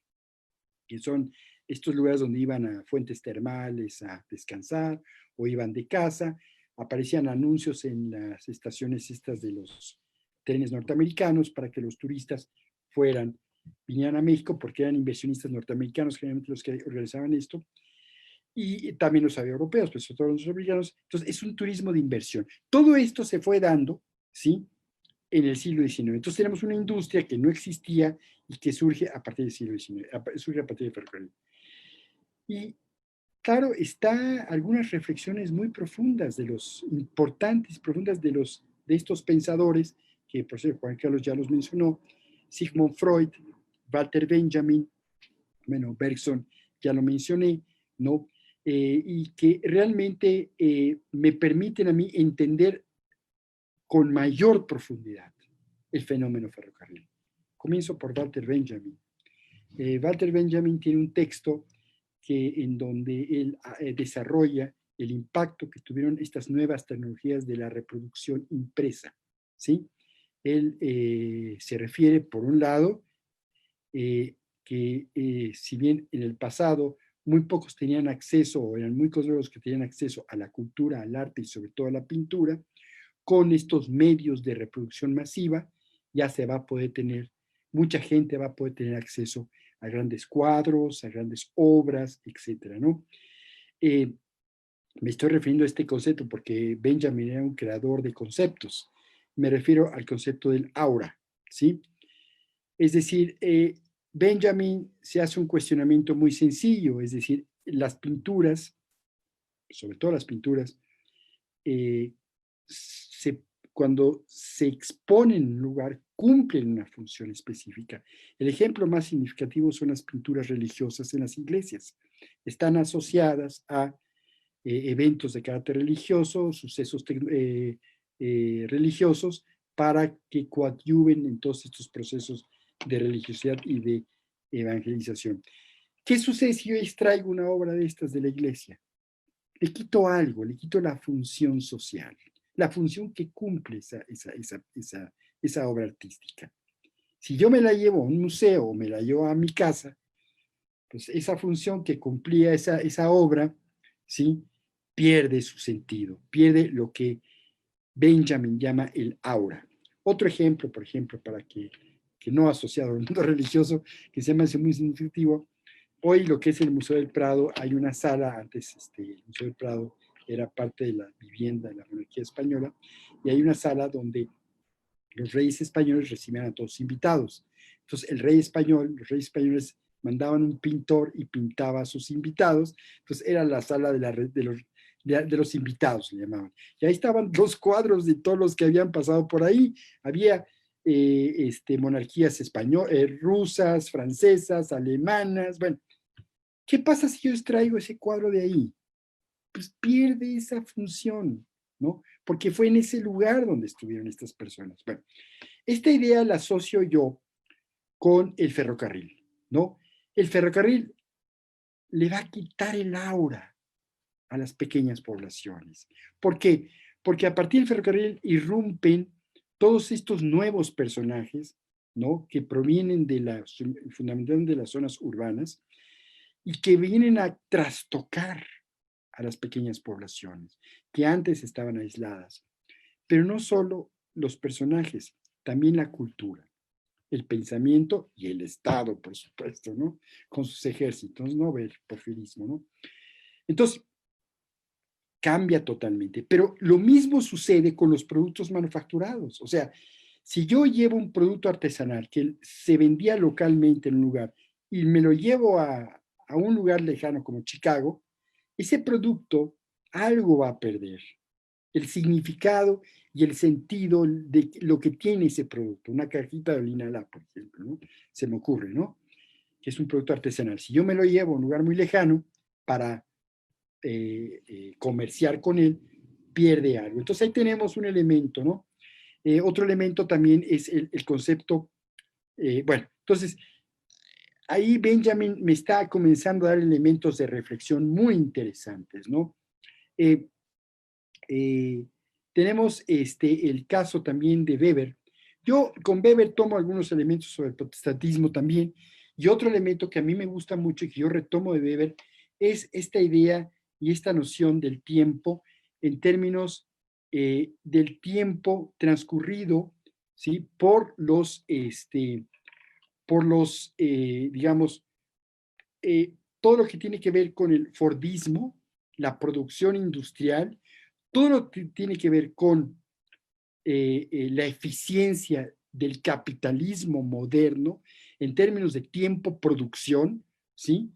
que son estos lugares donde iban a fuentes termales a descansar o iban de casa. Aparecían anuncios en las estaciones estas de los trenes norteamericanos para que los turistas vinieran a México, porque eran inversionistas norteamericanos generalmente los que organizaban esto, y también los había europeos, pues sobre todo los americanos. Entonces es un turismo de inversión. Todo esto se fue dando, ¿sí?, en el siglo XIX. Entonces tenemos una industria que no existía y que surge a partir del siglo XIX, surge a partir del ferrocarril. Y claro, está algunas reflexiones muy profundas importantes, profundas de estos pensadores, que por cierto Juan Carlos ya los mencionó, Sigmund Freud, Walter Benjamin, bueno, Bergson, ya lo mencioné, ¿no? Y que realmente me permiten a mí entender con mayor profundidad el fenómeno ferrocarril. Comienzo por Walter Benjamin. Walter Benjamin tiene un texto en donde él desarrolla el impacto que tuvieron estas nuevas tecnologías de la reproducción impresa, ¿sí? Él se refiere, por un lado, que si bien en el pasado muy pocos tenían acceso, o eran muy pocos los que tenían acceso a la cultura, al arte y sobre todo a la pintura, con estos medios de reproducción masiva ya se va a poder tener, mucha gente va a poder tener acceso a grandes cuadros, a grandes obras, etcétera, ¿no? Me estoy refiriendo a este concepto porque Benjamin era un creador de conceptos. Me refiero al concepto del aura, ¿sí? Es decir, Benjamin se hace un cuestionamiento muy sencillo, es decir, las pinturas, sobre todo las pinturas, cuando se exponen en un lugar, cumplen una función específica. El ejemplo más significativo son las pinturas religiosas en las iglesias. Están asociadas a eventos de carácter religioso, sucesos religiosos, para que coadyuven en todos estos procesos de religiosidad y de evangelización. ¿Qué sucede si yo extraigo una obra de estas de la iglesia? Le quito algo, le quito la función social, la función que cumple esa obra artística. Si yo me la llevo a un museo o me la llevo a mi casa, pues esa función que cumplía esa obra, ¿sí?, pierde su sentido, pierde lo que Benjamin llama el aura. Otro ejemplo, por ejemplo, para que no asociado al mundo religioso, que se me hace muy significativo, hoy lo que es el Museo del Prado, hay una sala, antes el Museo del Prado era parte de la vivienda de la monarquía española, y hay una sala donde los reyes españoles recibían a todos los invitados. Entonces los reyes españoles mandaban un pintor y pintaba a sus invitados, entonces era la sala de los invitados, le llamaban. Y ahí estaban 2 cuadros de todos los que habían pasado por ahí. Había monarquías rusas, francesas, alemanas. Bueno, ¿qué pasa si yo extraigo ese cuadro de ahí? Pues pierde esa función, ¿no? Porque fue en ese lugar donde estuvieron estas personas. Bueno, esta idea la asocio yo con el ferrocarril, ¿no? El ferrocarril le va a quitar el aura a las pequeñas poblaciones. ¿Por qué? Porque a partir del ferrocarril irrumpen todos estos nuevos personajes, ¿no?, que provienen fundamentalmente de las zonas urbanas y que vienen a trastocar a las pequeñas poblaciones que antes estaban aisladas. Pero no solo los personajes, también la cultura, el pensamiento y el Estado, por supuesto, ¿no?, con sus ejércitos, ¿no?, el porfirismo, ¿no? Entonces, cambia totalmente. Pero lo mismo sucede con los productos manufacturados. O sea, si yo llevo un producto artesanal que se vendía localmente en un lugar y me lo llevo a un lugar lejano como Chicago, ese producto algo va a perder. El significado y el sentido de lo que tiene ese producto. Una cajita de Olinalá, por ejemplo, ¿no? Se me ocurre, ¿no?, que es un producto artesanal. Si yo me lo llevo a un lugar muy lejano para comerciar con él, pierde algo. Entonces ahí tenemos un elemento, ¿no? Otro elemento también es el concepto, bueno, entonces ahí Benjamin me está comenzando a dar elementos de reflexión muy interesantes, ¿no? Tenemos el caso también de Weber. Yo con Weber tomo algunos elementos sobre el protestantismo también, y otro elemento que a mí me gusta mucho y que yo retomo de Weber es esta idea y esta noción del tiempo en términos del tiempo transcurrido, ¿sí?, por los digamos, todo lo que tiene que ver con el Fordismo, la producción industrial, todo lo que tiene que ver con la eficiencia del capitalismo moderno en términos de tiempo-producción, ¿sí?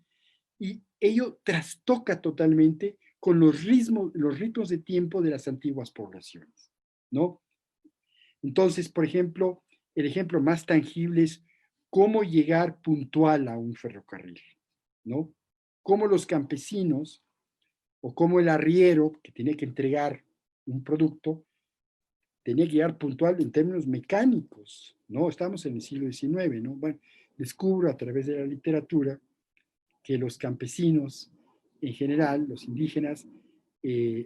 Y ello trastoca totalmente con los ritmos de tiempo de las antiguas poblaciones, ¿no? Entonces, por ejemplo, el ejemplo más tangible es cómo llegar puntual a un ferrocarril, ¿no? Cómo los campesinos o cómo el arriero que tiene que entregar un producto tenía que llegar puntual en términos mecánicos, ¿no? Estamos en el siglo XIX, ¿no? Bueno, descubro a través de la literatura que los campesinos, en general, los indígenas,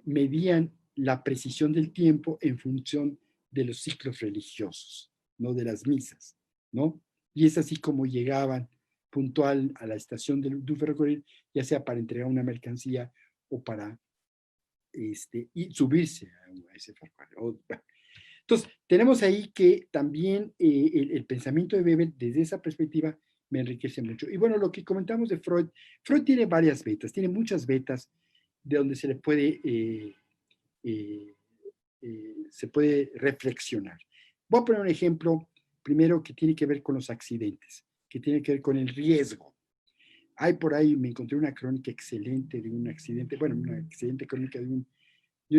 medían la precisión del tiempo en función de los ciclos religiosos, ¿no? De las misas, ¿no? Y es así como llegaban puntual a la estación del ferrocarril, ya sea para entregar una mercancía o para y subirse a ese ferrocarril. Bueno. Entonces, tenemos ahí que también el pensamiento de Weber, desde esa perspectiva, me enriquece mucho. Y bueno, lo que comentamos de Freud, Freud tiene varias betas, tiene muchas betas de donde se le puede, se puede reflexionar. Voy a poner un ejemplo, primero, que tiene que ver con los accidentes, que tiene que ver con el riesgo. Hay por ahí, me encontré una crónica excelente de un accidente, bueno, una excelente crónica de un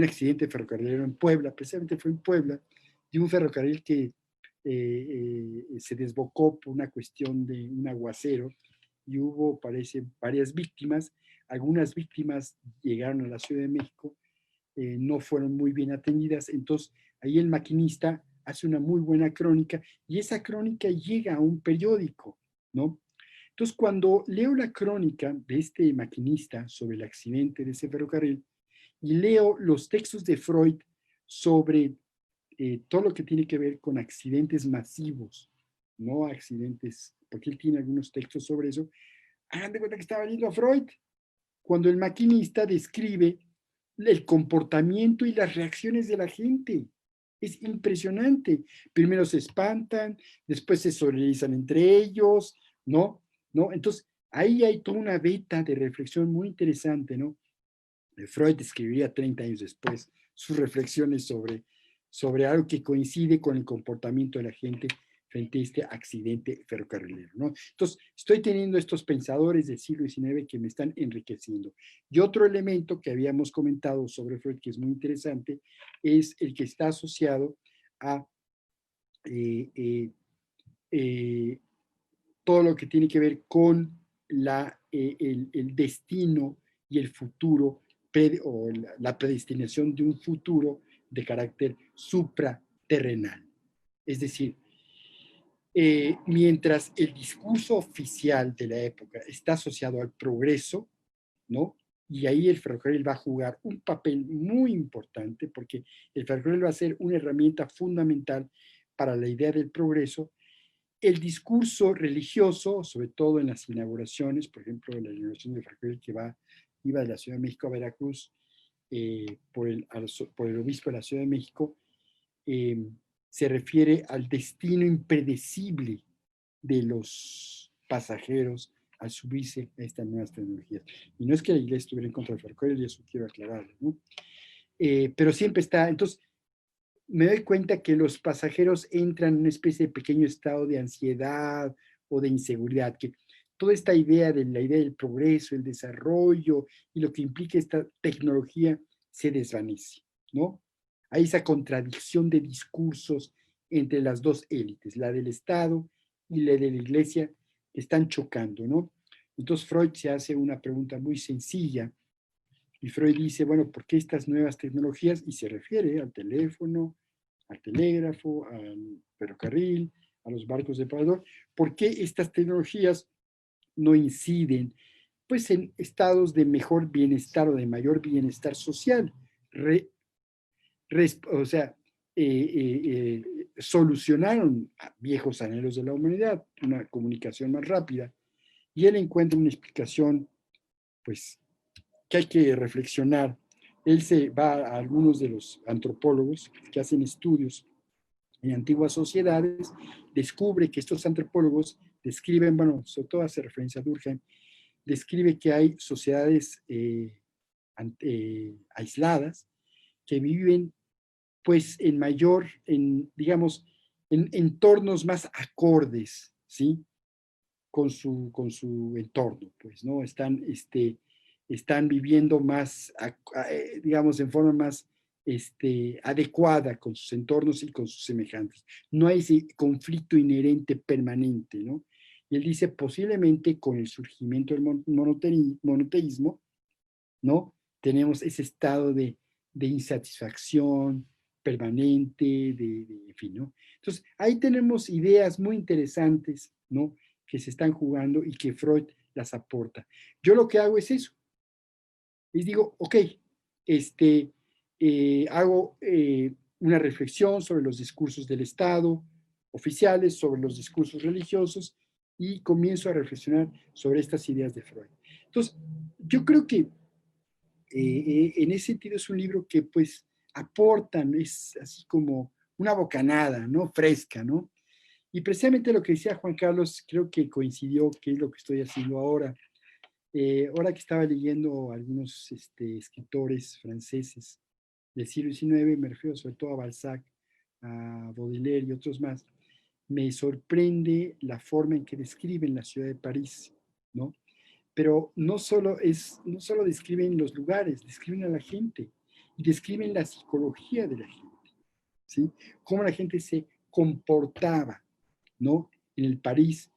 accidente ferrocarrilero en Puebla, precisamente fue en Puebla, de un ferrocarril que se desbocó por una cuestión de un aguacero y hubo, parece, varias víctimas. Algunas víctimas llegaron a la Ciudad de México, no fueron muy bien atendidas, entonces ahí el maquinista hace una muy buena crónica y esa crónica llega a un periódico, ¿no? Entonces, cuando leo la crónica de este maquinista sobre el accidente de ese ferrocarril y leo los textos de Freud sobre todo lo que tiene que ver con accidentes masivos, no accidentes, porque él tiene algunos textos sobre eso, hagan de cuenta que estaba leyendo a Freud, cuando el maquinista describe el comportamiento y las reacciones de la gente. Es impresionante. Primero se espantan, después se solidarizan entre ellos, ¿no? Entonces, ahí hay toda una beta de reflexión muy interesante, ¿no? Freud escribiría 30 años después sus reflexiones sobre algo que coincide con el comportamiento de la gente frente a este accidente ferrocarrilero, ¿no? Entonces, estoy teniendo estos pensadores del siglo XIX que me están enriqueciendo. Y otro elemento que habíamos comentado sobre Freud, que es muy interesante, es el que está asociado a todo lo que tiene que ver con el destino y el futuro, o la predestinación de un futuro de carácter supraterrenal. Es decir, mientras el discurso oficial de la época está asociado al progreso, ¿no? Y ahí el ferrocarril va a jugar un papel muy importante porque el ferrocarril va a ser una herramienta fundamental para la idea del progreso. El discurso religioso, sobre todo en las inauguraciones, por ejemplo, la inauguración de ferrocarril que iba de la Ciudad de México a Veracruz por el obispo de la Ciudad de México, se refiere al destino impredecible de los pasajeros al subirse a estas nuevas tecnologías. Y no es que la iglesia estuviera en contra del ferrocarril, y eso quiero aclararlo, ¿no? Pero siempre está, entonces, me doy cuenta que los pasajeros entran en una especie de pequeño estado de ansiedad o de inseguridad, que toda esta idea de la idea del progreso, el desarrollo y lo que implica esta tecnología se desvanece, ¿no? Hay esa contradicción de discursos entre las dos élites, la del Estado y la de la Iglesia, que están chocando, ¿no? Entonces Freud se hace una pregunta muy sencilla y Freud dice, bueno, ¿por qué estas nuevas tecnologías? Y se refiere al teléfono, al telégrafo, al ferrocarril, a los barcos de parador. ¿Por qué estas tecnologías no inciden pues en estados de mejor bienestar o de mayor bienestar social? O sea, solucionaron viejos anhelos de la humanidad, una comunicación más rápida. Y él encuentra una explicación, pues, que hay que reflexionar. Él se va a algunos de los antropólogos que hacen estudios en antiguas sociedades, descubre que estos antropólogos describen, bueno, sobre todo hace referencia a Durkheim, describe que hay sociedades aisladas que viven pues en mayor, digamos, en entornos más acordes, ¿sí? Con su entorno, pues, ¿no? Están viviendo más, digamos, en forma más adecuada con sus entornos y con sus semejantes. No hay ese conflicto inherente permanente, ¿no? Y él dice, posiblemente con el surgimiento del monoteísmo, ¿no? Tenemos ese estado de insatisfacción, permanente, en fin, ¿no? Entonces, ahí tenemos ideas muy interesantes, ¿no? Que se están jugando y que Freud las aporta. Yo lo que hago es eso. Les digo, ok, hago una reflexión sobre los discursos del Estado oficiales, sobre los discursos religiosos, y comienzo a reflexionar sobre estas ideas de Freud. Entonces, yo creo que en ese sentido es un libro que pues aportan, es así como una bocanada, ¿no? Fresca, ¿no? Y precisamente lo que decía Juan Carlos, creo que coincidió, que es lo que estoy haciendo ahora. Ahora que estaba leyendo algunos escritores franceses del siglo XIX, me refiero sobre todo a Balzac, a Baudelaire y otros más, me sorprende la forma en que describen la ciudad de París, ¿no? Pero no solo describen los lugares, describen a la gente y describen la psicología de la gente, ¿sí? Cómo la gente se comportaba, ¿no? En el París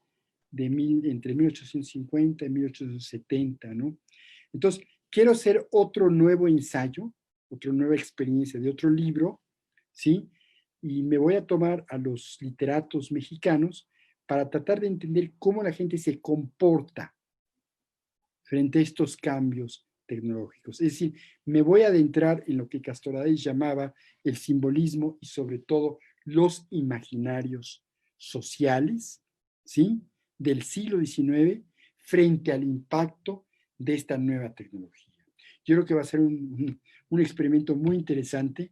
entre 1850 y 1870, ¿no? Entonces, quiero hacer otro nuevo ensayo, otra nueva experiencia de otro libro, ¿sí? Y me voy a tomar a los literatos mexicanos para tratar de entender cómo la gente se comporta frente a estos cambios tecnológicos. Es decir, me voy a adentrar en lo que Castoradés llamaba el simbolismo y sobre todo los imaginarios sociales, ¿sí? Del siglo XIX frente al impacto de esta nueva tecnología. Yo creo que va a ser un experimento muy interesante,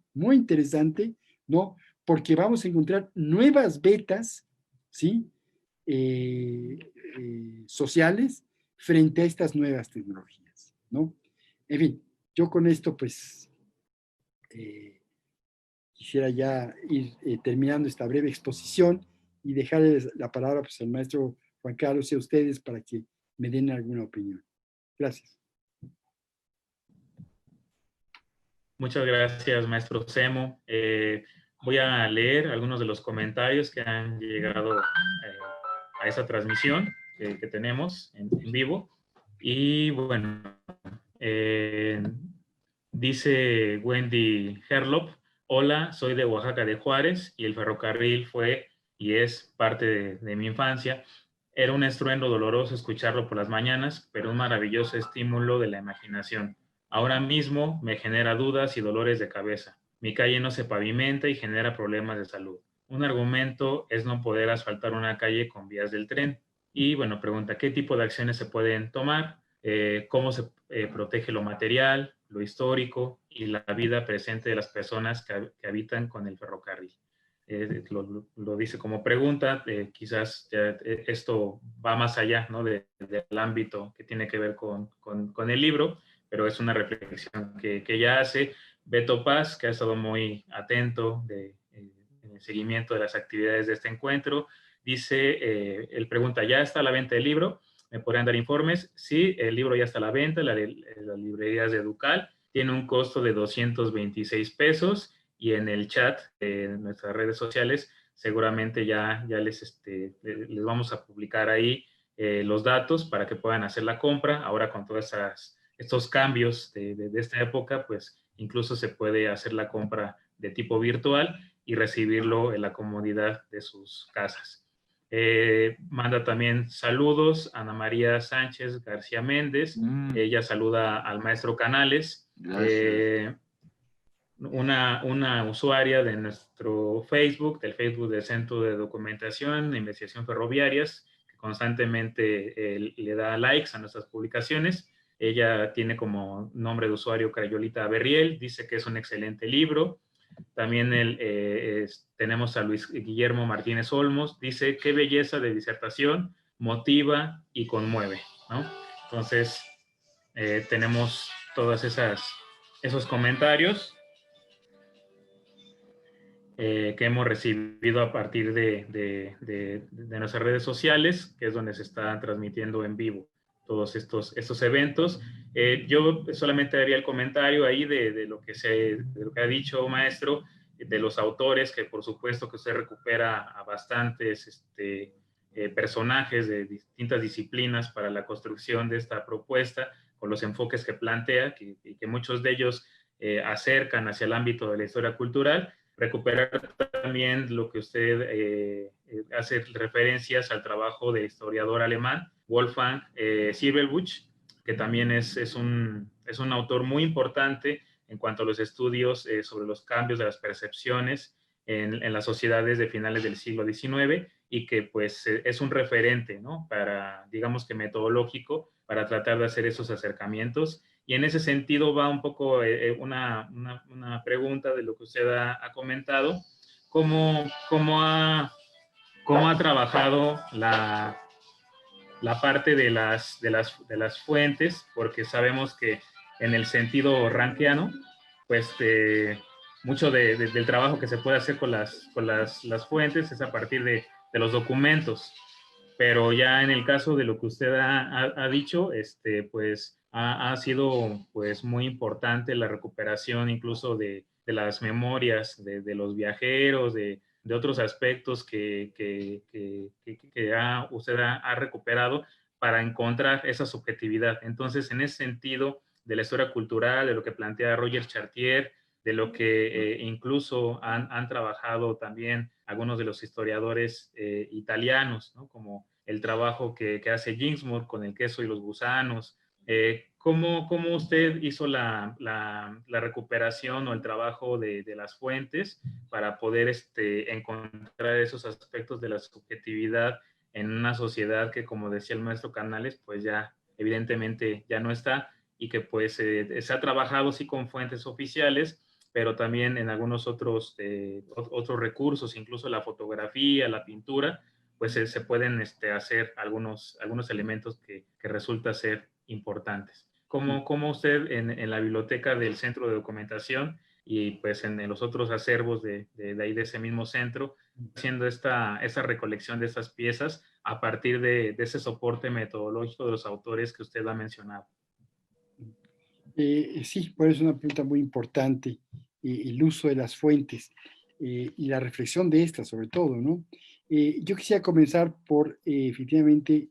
¿no? Porque vamos a encontrar nuevas vetas, ¿sí? Sociales frente a estas nuevas tecnologías, ¿no? En fin, yo con esto pues quisiera ya ir terminando esta breve exposición y dejarles la palabra pues al maestro Juan Carlos y a ustedes para que me den alguna opinión. Gracias. Muchas gracias, maestro Semo. Voy a leer algunos de los comentarios que han llegado a esa transmisión que tenemos en vivo. Y bueno, dice Wendy Herlop: hola, soy de Oaxaca de Juárez y el ferrocarril fue y es parte de mi infancia. Era un estruendo doloroso escucharlo por las mañanas, pero un maravilloso estímulo de la imaginación. Ahora mismo me genera dudas y dolores de cabeza. Mi calle no se pavimenta y genera problemas de salud. Un argumento es no poder asfaltar una calle con vías del tren. Y bueno, pregunta, ¿qué tipo de acciones se pueden tomar? ¿Cómo se protege lo material, lo histórico y la vida presente de las personas que habitan con el ferrocarril? Lo dice como pregunta, quizás esto va más allá, ¿no? del ámbito que tiene que ver con el libro, pero es una reflexión que ella hace. Beto Paz, que ha estado muy atento en el seguimiento de las actividades de este encuentro, dice, él pregunta, ¿ya está a la venta el libro? ¿Me podrían dar informes? Sí, el libro ya está a la venta en las librerías de Educal, tiene un costo de 226 pesos, y en el chat de nuestras redes sociales seguramente ya les vamos a publicar ahí los datos para que puedan hacer la compra. Ahora con todos estos cambios de esta época, pues incluso se puede hacer la compra de tipo virtual y recibirlo en la comodidad de sus casas. Manda también saludos Ana María Sánchez García Méndez. Ella saluda al maestro Canales. Gracias. Una usuaria de nuestro Facebook, del Facebook del Centro de Documentación e Investigación Ferroviarias, que constantemente le da likes a nuestras publicaciones. Ella tiene como nombre de usuario Crayolita Berriel, dice que es un excelente libro. También tenemos a Luis Guillermo Martínez Olmos, dice, qué belleza de disertación, motiva y conmueve, ¿no? Entonces, tenemos todos esos comentarios que hemos recibido a partir de nuestras redes sociales, que es donde se está transmitiendo en vivo todos estos eventos. Yo solamente haría el comentario ahí de lo que ha dicho maestro, de los autores, que por supuesto que usted recupera a bastantes personajes de distintas disciplinas para la construcción de esta propuesta, con los enfoques que plantea, que muchos de ellos acercan hacia el ámbito de la historia cultural. recuperar también lo que usted hace referencias al trabajo del historiador alemán Wolfgang Zwiebelbuch, que también es un autor muy importante en cuanto a los estudios sobre los cambios de las percepciones en las sociedades de finales del siglo XIX, y que pues es un referente, ¿no? Para, digamos que metodológico, para tratar de hacer esos acercamientos. Y en ese sentido va un poco una pregunta de lo que usted ha comentado. ¿Cómo ha trabajado la parte de las fuentes? Porque sabemos que en el sentido rankiano, pues mucho del trabajo que se puede hacer con las fuentes es a partir de los documentos. Pero ya en el caso de lo que usted ha dicho, pues ha sido pues muy importante la recuperación incluso de las memorias de los viajeros, de otros aspectos que usted ha recuperado para encontrar esa subjetividad. Entonces, en ese sentido, de la historia cultural, de lo que plantea Roger Chartier, de lo que incluso han trabajado también algunos de los historiadores italianos, ¿no? Como el trabajo que hace Ginsburg con el queso y los gusanos. ¿Cómo usted hizo la recuperación o el trabajo de las fuentes para poder encontrar esos aspectos de la subjetividad en una sociedad que, como decía el maestro Canales, pues ya evidentemente ya no está, y que pues se ha trabajado sí con fuentes oficiales, pero también en algunos otros recursos, incluso la fotografía, la pintura, pues se pueden hacer algunos elementos que resulta ser importantes. ¿Cómo usted en la biblioteca del Centro de Documentación y pues en los otros acervos de ahí de ese mismo centro, haciendo esa recolección de estas piezas a partir de ese soporte metodológico de los autores que usted ha mencionado? Sí, por eso es una pregunta muy importante, el uso de las fuentes y la reflexión de estas, sobre todo, ¿no? Yo quisiera comenzar por, efectivamente,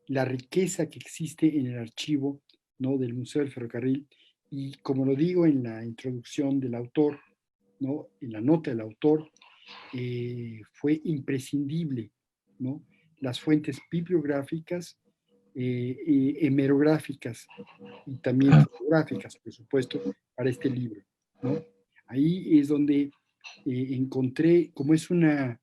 la riqueza que existe en el archivo, ¿no? Del Museo del Ferrocarril, y como lo digo en la introducción del autor, ¿no? En la nota del autor, fue imprescindible, ¿no? Las fuentes bibliográficas, hemerográficas y también fotográficas, por supuesto, para este libro, ¿no? Ahí es donde encontré, como es una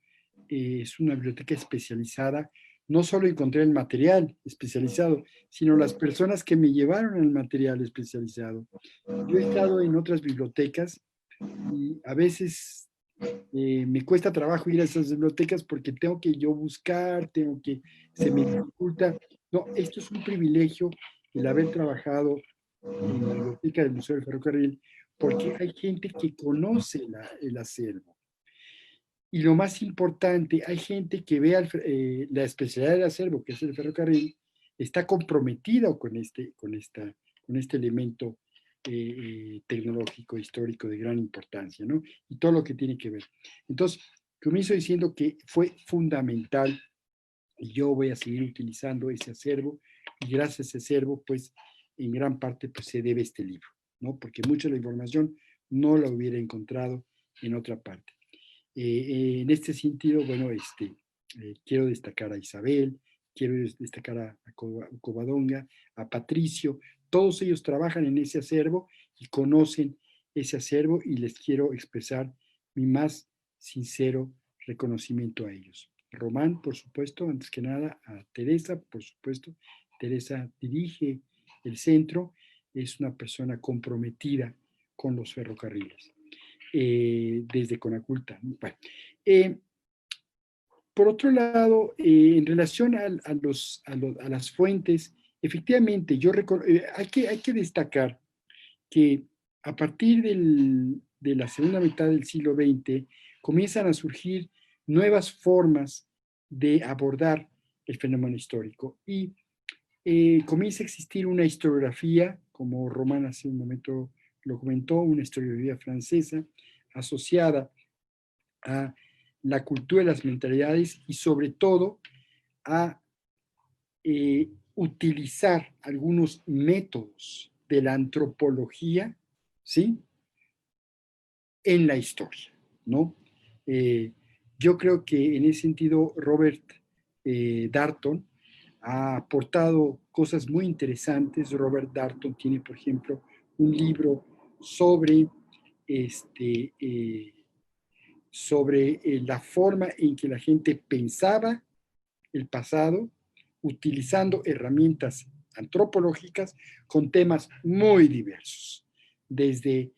biblioteca especializada, no solo encontré el material especializado, sino las personas que me llevaron el material especializado. Yo he estado en otras bibliotecas y a veces me cuesta trabajo ir a esas bibliotecas porque tengo que yo buscar, se me dificulta. No, esto es un privilegio el haber trabajado en la biblioteca del Museo del Ferrocarril, porque hay gente que conoce el acervo. Y lo más importante, hay gente que ve la especialidad del acervo, que es el ferrocarril, está comprometida con este elemento tecnológico, histórico de gran importancia, ¿no? Y todo lo que tiene que ver. Entonces, comienzo diciendo que fue fundamental, y yo voy a seguir utilizando ese acervo, y gracias a ese acervo, pues, en gran parte, pues, se debe este libro, ¿no? Porque mucha de la información no la hubiera encontrado en otra parte. En este sentido, bueno, quiero destacar a Isabel, quiero destacar a Covadonga, a Patricio, todos ellos trabajan en ese acervo y conocen ese acervo, y les quiero expresar mi más sincero reconocimiento a ellos. Román, por supuesto, antes que nada, a Teresa, por supuesto. Teresa dirige el centro, es una persona comprometida con los ferrocarriles. Desde Conaculta. Bueno, por otro lado, en relación a las fuentes, efectivamente, hay que destacar que a partir de la segunda mitad del siglo XX comienzan a surgir nuevas formas de abordar el fenómeno histórico, y comienza a existir una historiografía, como Román hace un momento lo comentó, una historiografía francesa asociada a la cultura de las mentalidades, y sobre todo a utilizar algunos métodos de la antropología, ¿sí?, en la historia, ¿no? Yo creo que en ese sentido Robert Darnton ha aportado cosas muy interesantes. Robert Darnton tiene, por ejemplo, un libro sobre, la forma en que la gente pensaba el pasado, utilizando herramientas antropológicas con temas muy diversos, desde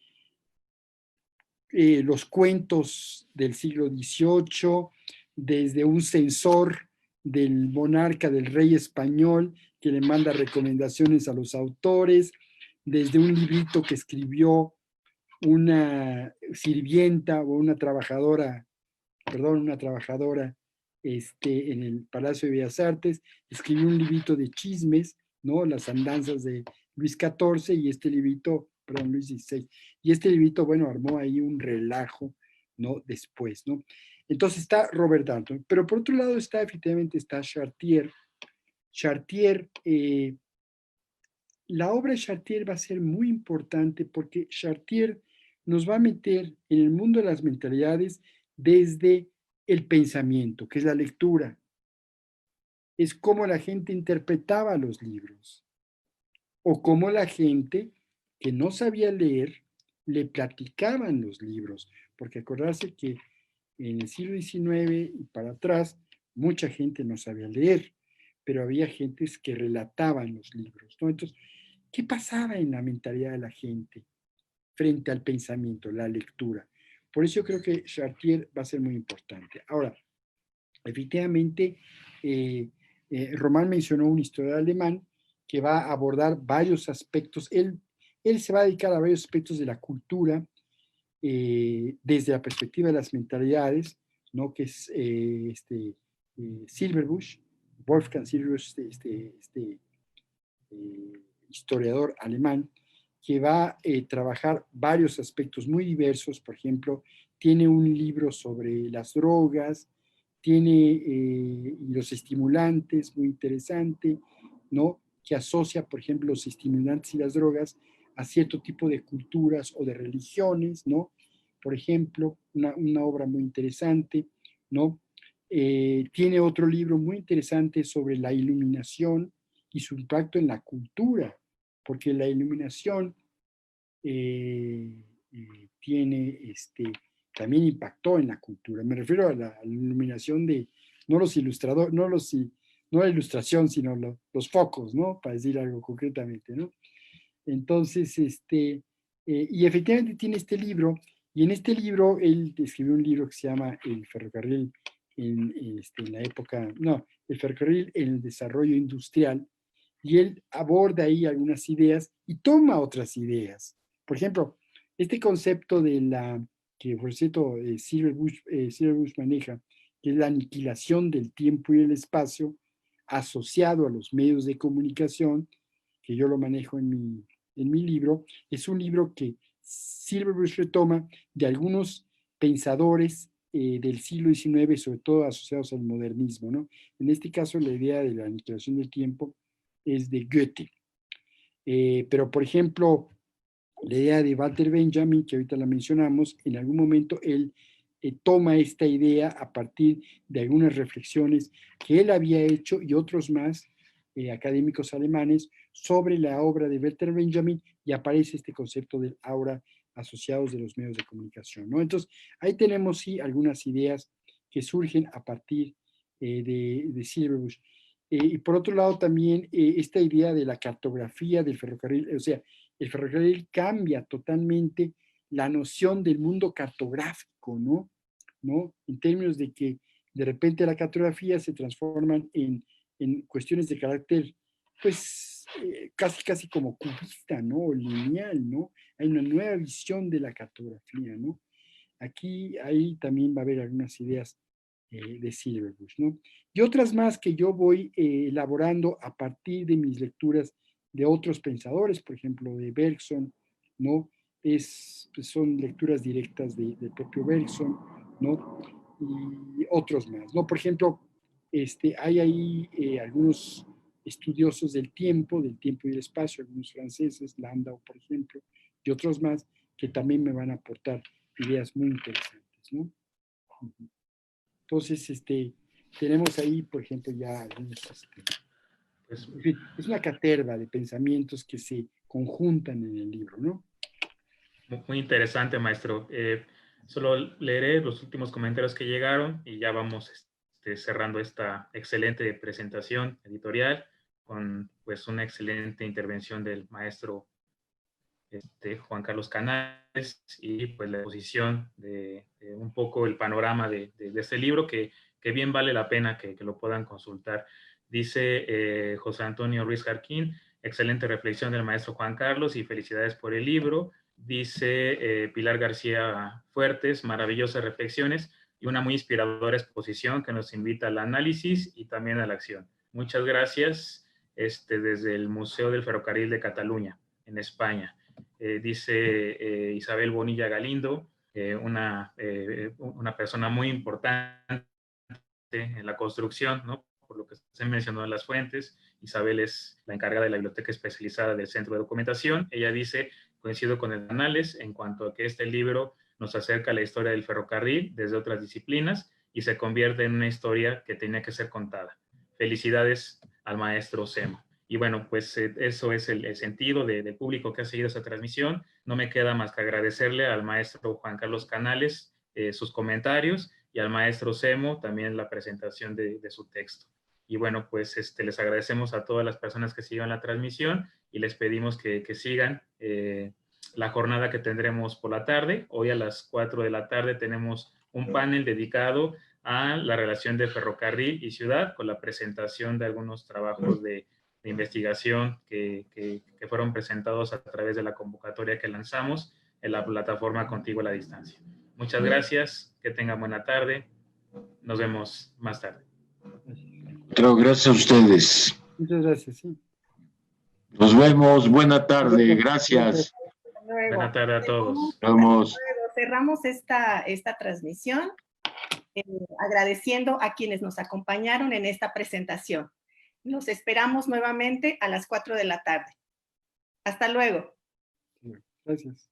los cuentos del siglo XVIII, desde un censor del monarca, del rey español, que le manda recomendaciones a los autores, desde un librito que escribió una sirvienta o una trabajadora en el Palacio de Bellas Artes, escribió un librito de chismes, ¿no? Las andanzas de Luis XIV y este librito, perdón, Luis XVI, y este librito, bueno, armó ahí un relajo, ¿no? Después, ¿no? Entonces está Robert Darnton, pero por otro lado efectivamente está Chartier. Chartier, la obra de Chartier va a ser muy importante porque Chartier nos va a meter en el mundo de las mentalidades desde el pensamiento, que es la lectura. Es cómo la gente interpretaba los libros o cómo la gente que no sabía leer le platicaban los libros, porque acordarse que en el siglo XIX y para atrás mucha gente no sabía leer, pero había gentes que relataban los libros, ¿no? Entonces, ¿qué pasaba en la mentalidad de la gente frente al pensamiento, la lectura? Por eso yo creo que Chartier va a ser muy importante. Ahora, efectivamente, Román mencionó un historiador alemán que va a abordar varios aspectos. Él se va a dedicar a varios aspectos de la cultura desde la perspectiva de las mentalidades, ¿no? Que es Silberbusch, Wolfgang Silberbusch, historiador alemán, que va a trabajar varios aspectos muy diversos. Por ejemplo, tiene un libro sobre las drogas, tiene los estimulantes, muy interesante, ¿no? Que asocia, por ejemplo, los estimulantes y las drogas a cierto tipo de culturas o de religiones, ¿no? Por ejemplo, una obra muy interesante, ¿no? Tiene otro libro muy interesante sobre la iluminación y su impacto en la cultura, porque la iluminación tiene también impactó en la cultura. Me refiero a la iluminación de no los ilustradores, no la ilustración, sino los focos, ¿no? Para decir algo concretamente, ¿no? Entonces, y efectivamente tiene este libro, y en este libro él escribió un libro que se llama El ferrocarril en la época, no, el ferrocarril en el desarrollo industrial, y él aborda ahí algunas ideas y toma otras ideas. Por ejemplo, este concepto de que por cierto Silverbusch maneja, que es la aniquilación del tiempo y el espacio asociado a los medios de comunicación, que yo lo manejo en mi libro, es un libro que Silverbusch retoma de algunos pensadores del siglo XIX, sobre todo asociados al modernismo, ¿no? En este caso, la idea de la aniquilación del tiempo es de Goethe. Pero, por ejemplo, la idea de Walter Benjamin, que ahorita la mencionamos, en algún momento él toma esta idea a partir de algunas reflexiones que él había hecho y otros más académicos alemanes sobre la obra de Walter Benjamin, y aparece este concepto del aura asociados de los medios de comunicación, ¿no? Entonces, ahí tenemos sí algunas ideas que surgen a partir de Silverbusch. Y por otro lado también esta idea de la cartografía del ferrocarril, o sea, el ferrocarril cambia totalmente la noción del mundo cartográfico, ¿no? En términos de que de repente la cartografía se transforman en cuestiones de carácter, pues, casi como cubista, ¿no? O lineal, ¿no? Hay una nueva visión de la cartografía, ¿no? Ahí también va a haber algunas ideas de Silverbusch, ¿no? Y otras más que yo voy elaborando a partir de mis lecturas de otros pensadores, por ejemplo, de Bergson, ¿no? Pues son lecturas directas del propio Bergson, ¿no? Y otros más, ¿no? Por ejemplo, hay ahí algunos estudiosos del tiempo y el espacio, algunos franceses, Landau, por ejemplo, y otros más, que también me van a aportar ideas muy interesantes, ¿no? Entonces, tenemos ahí, por ejemplo, ya algunos, Pues, en fin, es una caterva de pensamientos que se conjuntan en el libro, ¿no? muy interesante, maestro. Solo leeré los últimos comentarios que llegaron y ya vamos cerrando esta excelente presentación editorial con pues una excelente intervención del maestro Juan Carlos Canales y pues la exposición de un poco el panorama de este libro que bien vale la pena que lo puedan consultar. Dice José Antonio Ruiz Jarquín, excelente reflexión del maestro Juan Carlos y felicidades por el libro. Dice Pilar García Fuertes, maravillosas reflexiones y una muy inspiradora exposición que nos invita al análisis y también a la acción. Muchas gracias desde el Museo del Ferrocarril de Cataluña, en España. Dice Isabel Bonilla Galindo, una persona muy importante en la construcción, ¿no? Por lo que se mencionó en las fuentes. Isabel es la encargada de la biblioteca especializada del Centro de Documentación. Ella dice, coincido con el Canales en cuanto a que este libro nos acerca a la historia del ferrocarril desde otras disciplinas y se convierte en una historia que tenía que ser contada. Felicidades al maestro Semo. Y bueno, pues eso es el sentido del público que ha seguido esta transmisión. No me queda más que agradecerle al maestro Juan Carlos Canales sus comentarios y al maestro Semo también la presentación de su texto. Y bueno, pues les agradecemos a todas las personas que siguieron la transmisión y les pedimos que sigan la jornada que tendremos por la tarde. Hoy a las 4 de la tarde tenemos un panel dedicado a la relación de ferrocarril y ciudad con la presentación de algunos trabajos de investigación que fueron presentados a través de la convocatoria que lanzamos en la plataforma Contigo a la Distancia. Muchas gracias, que tengan buena tarde. Nos vemos más tarde. Pero gracias a ustedes. Muchas gracias, sí. Nos vemos, buena tarde, gracias. Buena tarde a todos. Vamos. Cerramos esta transmisión agradeciendo a quienes nos acompañaron en esta presentación. Los esperamos nuevamente a las 4 de la tarde. Hasta luego. Gracias.